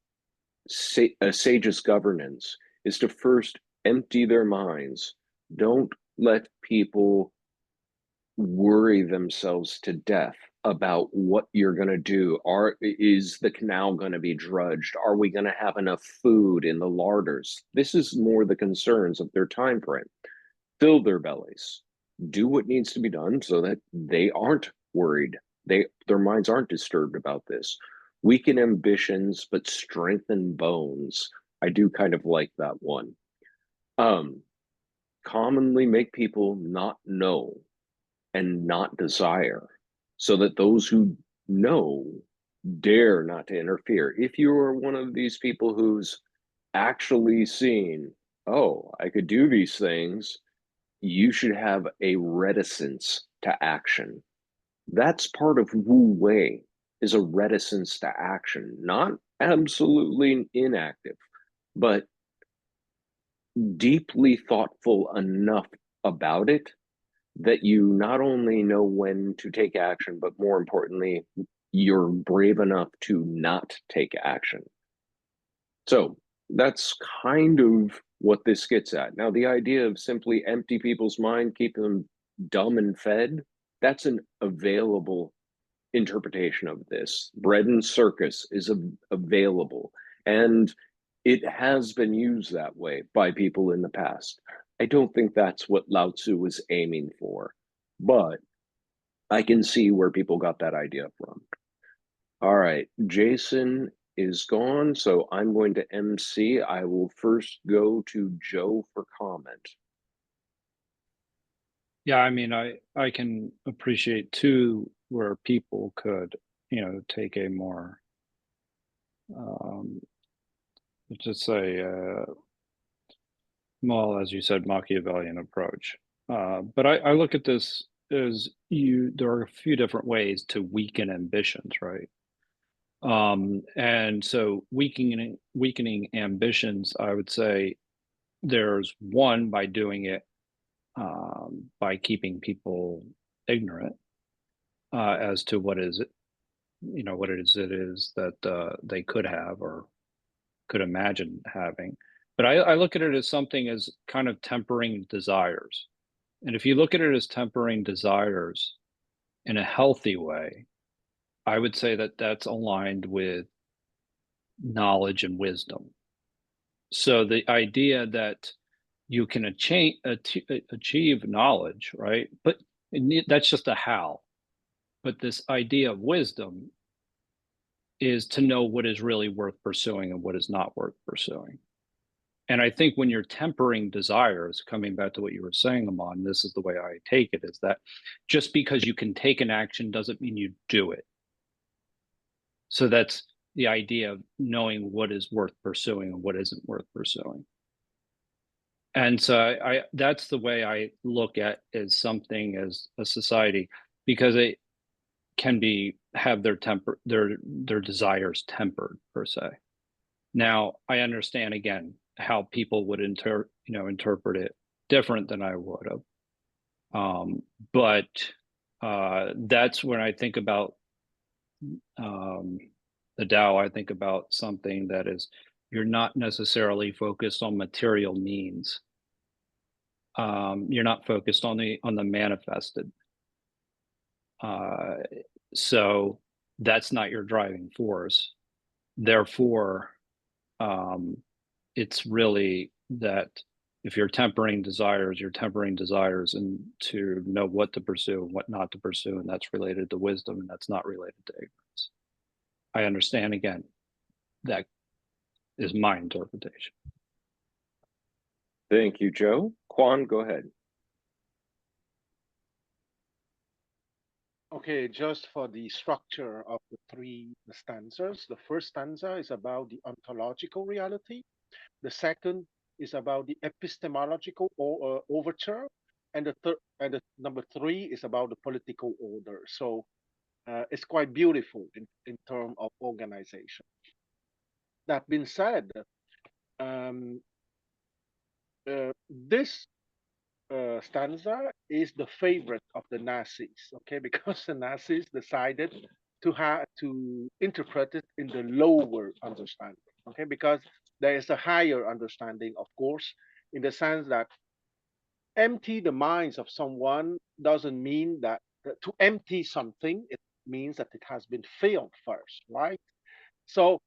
a sage's governance is to first empty their minds. Don't let people worry themselves to death about what you're going to do. Is the canal going to be dredged? Are we going to have enough food in the larders? This is more the concerns of their time frame. Fill their bellies. Do what needs to be done so that they aren't worried. Their minds aren't disturbed about this. Weaken ambitions, but strengthen bones. I do kind of like that one. Commonly make people not know and not desire, so that those who know dare not to interfere. If you are one of these people who's actually seen, oh, I could do these things, you should have a reticence to action. That's part of Wu Wei, is a reticence to action, not absolutely inactive, but deeply thoughtful enough about it that you not only know when to take action, but more importantly, you're brave enough to not take action. So that's kind of what this gets at. Now, the idea of simply empty people's mind, keep them dumb and fed, that's an available interpretation of this. Bread and circus is available, and it has been used that way by people in the past. I don't think that's what Lao Tzu was aiming for, but I can see where people got that idea from. All right, Jason is gone, so I'm going to MC. I will first go to Joe for comment. Yeah, I mean, I can appreciate too where people could, take a more, let's just say, well, as you said, Machiavellian approach. But I look at this as there are a few different ways to weaken ambitions, right? And so weakening ambitions, I would say there's one by doing it by keeping people ignorant as to what it is that they could have or could imagine having. But I look at it as something as kind of tempering desires. And if you look at it as tempering desires in a healthy way, I would say that that's aligned with knowledge and wisdom. So the idea that you can achieve knowledge, right? But that's just a how. But this idea of wisdom is to know what is really worth pursuing and what is not worth pursuing. And I think when you're tempering desires, coming back to what you were saying, Aman, this is the way I take it, is that just because you can take an action doesn't mean you do it. So that's the idea of knowing what is worth pursuing and what isn't worth pursuing. And so that's the way I look at as something as a society, because it can have their desires tempered per se. Now, I understand again how people would interpret it different than I would have. But that's when I think about the Tao, I think about something that is, you're not necessarily focused on material means. You're not focused on the manifested. So that's not your driving force. Therefore, it's really that if you're tempering desires, and to know what to pursue and what not to pursue, and that's related to wisdom, and that's not related to ignorance. I understand again, that is my interpretation. Thank you, Joe. Quan, go ahead. Okay, just for the structure of the three stanzas. The first stanza is about the ontological reality. The second is about the epistemological overture, and the number three is about the political order. So it's quite beautiful in terms of organization. That being said, this stanza is the favorite of the Nazis, okay, because the Nazis decided to interpret it in the lower understanding, okay, because there is a higher understanding, of course, in the sense that empty the minds of someone doesn't mean that to empty something, it means that it has been filled first, right? So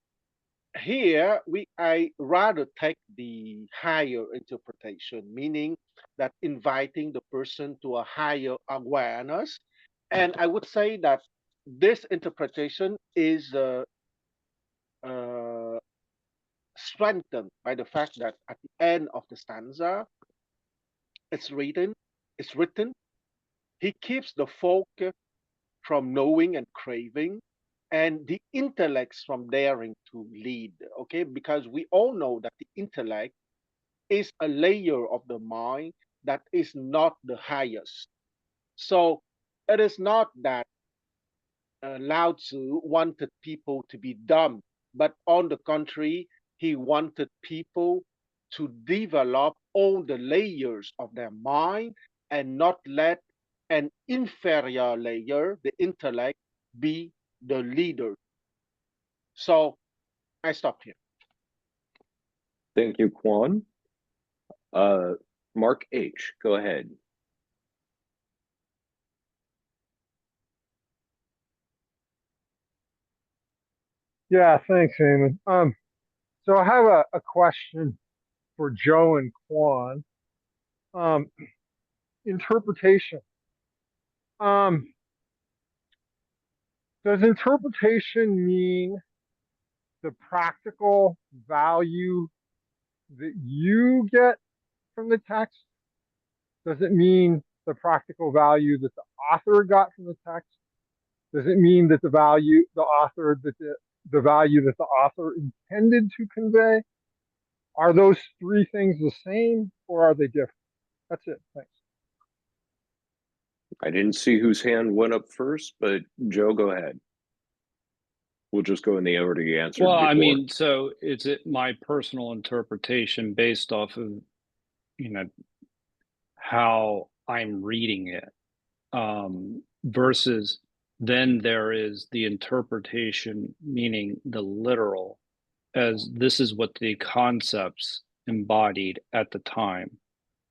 here I rather take the higher interpretation, meaning that inviting the person to a higher awareness. And I would say that this interpretation is uh, strengthened by the fact that at the end of the stanza, it's written, he keeps the folk from knowing and craving, and the intellects from daring to lead. Okay, because we all know that the intellect is a layer of the mind that is not the highest. So it is not that Lao Tzu wanted people to be dumb, but on the contrary, he wanted people to develop all the layers of their mind and not let an inferior layer, the intellect, be the leader. So I stop here. Thank you, Quan. Mark H., go ahead. Yeah, thanks, Eamon. So I have a question for Joe and Quan. Interpretation. Does interpretation mean the practical value that you get from the text? Does it mean the practical value that the author got from the text? Does it mean that the value the value that the author intended to convey? Are those three things the same, or are they different? That's it. Thanks. I didn't see whose hand went up first, but Joe, go ahead. We'll just go in the order you answered Well, before. I mean, so it's my personal interpretation based off of, how I'm reading it, versus then there is the interpretation, meaning the literal, as this is what the concepts embodied at the time.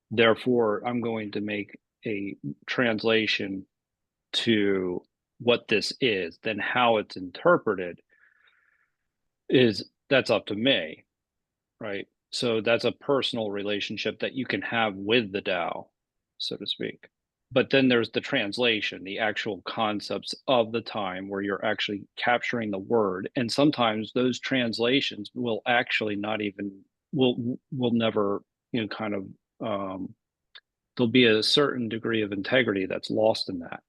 Therefore, I'm going to make a translation to what this is. Then how it's interpreted that's up to me, right? So that's a personal relationship that you can have with the Tao, so to speak. But then there's the translation, the actual concepts of the time where you're actually capturing the word. And sometimes those translations will actually not even, will never, kind of, there'll be a certain degree of integrity that's lost in that.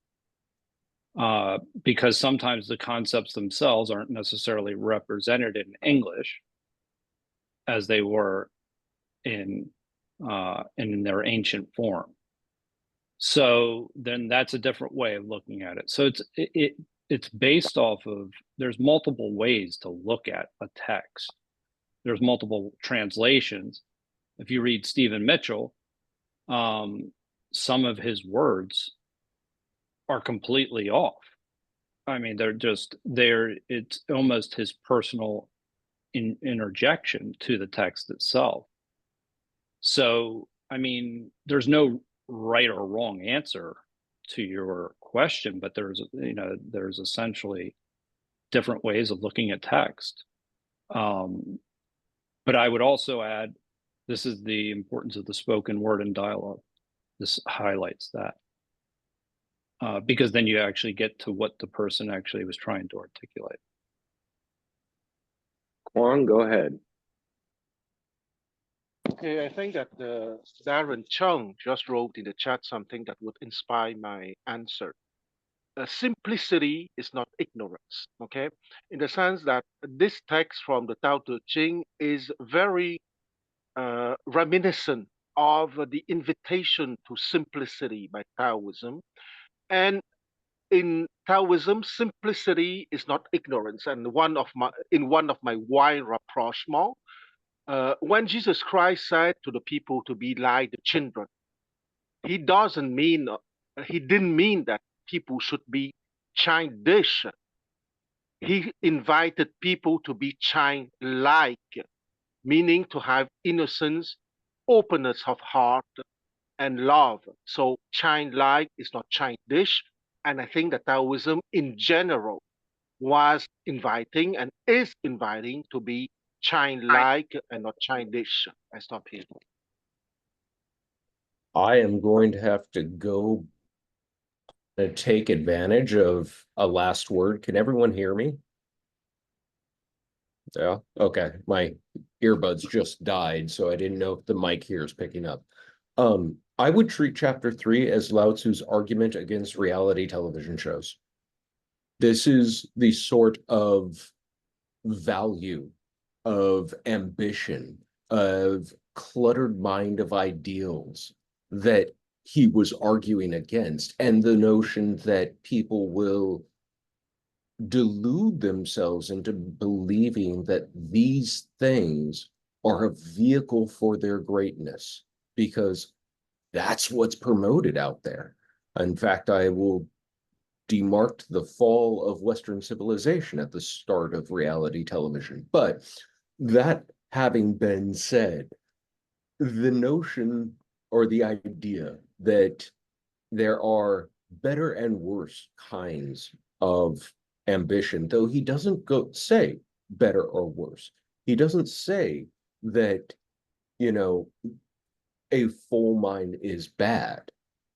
Because sometimes the concepts themselves aren't necessarily represented in English as they were in their ancient form. So then that's a different way of looking at it. So it's based off of, there's multiple ways to look at a text. there's multiple translations. If you read Stephen Mitchell, some of his words are completely off. I mean, it's almost his personal interjection to the text itself. So, I mean, there's no right or wrong answer to your question, but there's essentially different ways of looking at text. But I would also add, this is the importance of the spoken word in dialogue. This highlights that. Because then you actually get to what the person actually was trying to articulate. Quan, go ahead. Okay, I think that Darren Chung just wrote in the chat something that would inspire my answer. Simplicity is not ignorance, okay? In the sense that this text from the Tao Te Ching is very reminiscent of the invitation to simplicity by Taoism. And in Taoism, simplicity is not ignorance. And in one of my wide rapprochements, when Jesus Christ said to the people to be like the children, he didn't mean that people should be childish. He invited people to be childlike, meaning to have innocence, openness of heart, and love. So childlike is not childish. And I think that Taoism in general was inviting and is inviting to be childlike and not childish. I stop here. I am going to have to go and take advantage of a last word. Can everyone hear me? Yeah, okay. My earbuds just died, so I didn't know if the mic here is picking up. I would treat chapter 3 as Lao Tzu's argument against reality television shows. This is the sort of value, of ambition, of cluttered mind of ideals that he was arguing against, and the notion that people will delude themselves into believing that these things are a vehicle for their greatness, because that's what's promoted out there. In fact, I will demarked the fall of Western civilization at the start of reality television. But that having been said, the notion or the idea that there are better and worse kinds of ambition, though he doesn't say better or worse. He doesn't say that, a full mind is bad.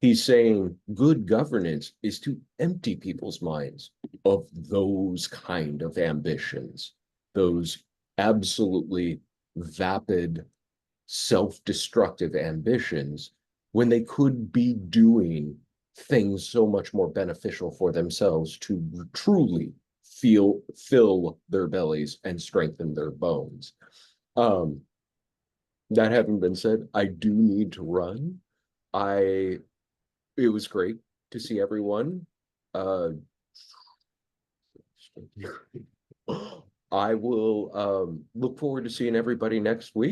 He's saying good governance is to empty people's minds of those kind of ambitions, those absolutely vapid, self-destructive ambitions, when they could be doing things so much more beneficial for themselves to truly fill their bellies and strengthen their bones. That having been said, I do need to run. It was great to see everyone. I will look forward to seeing everybody next week.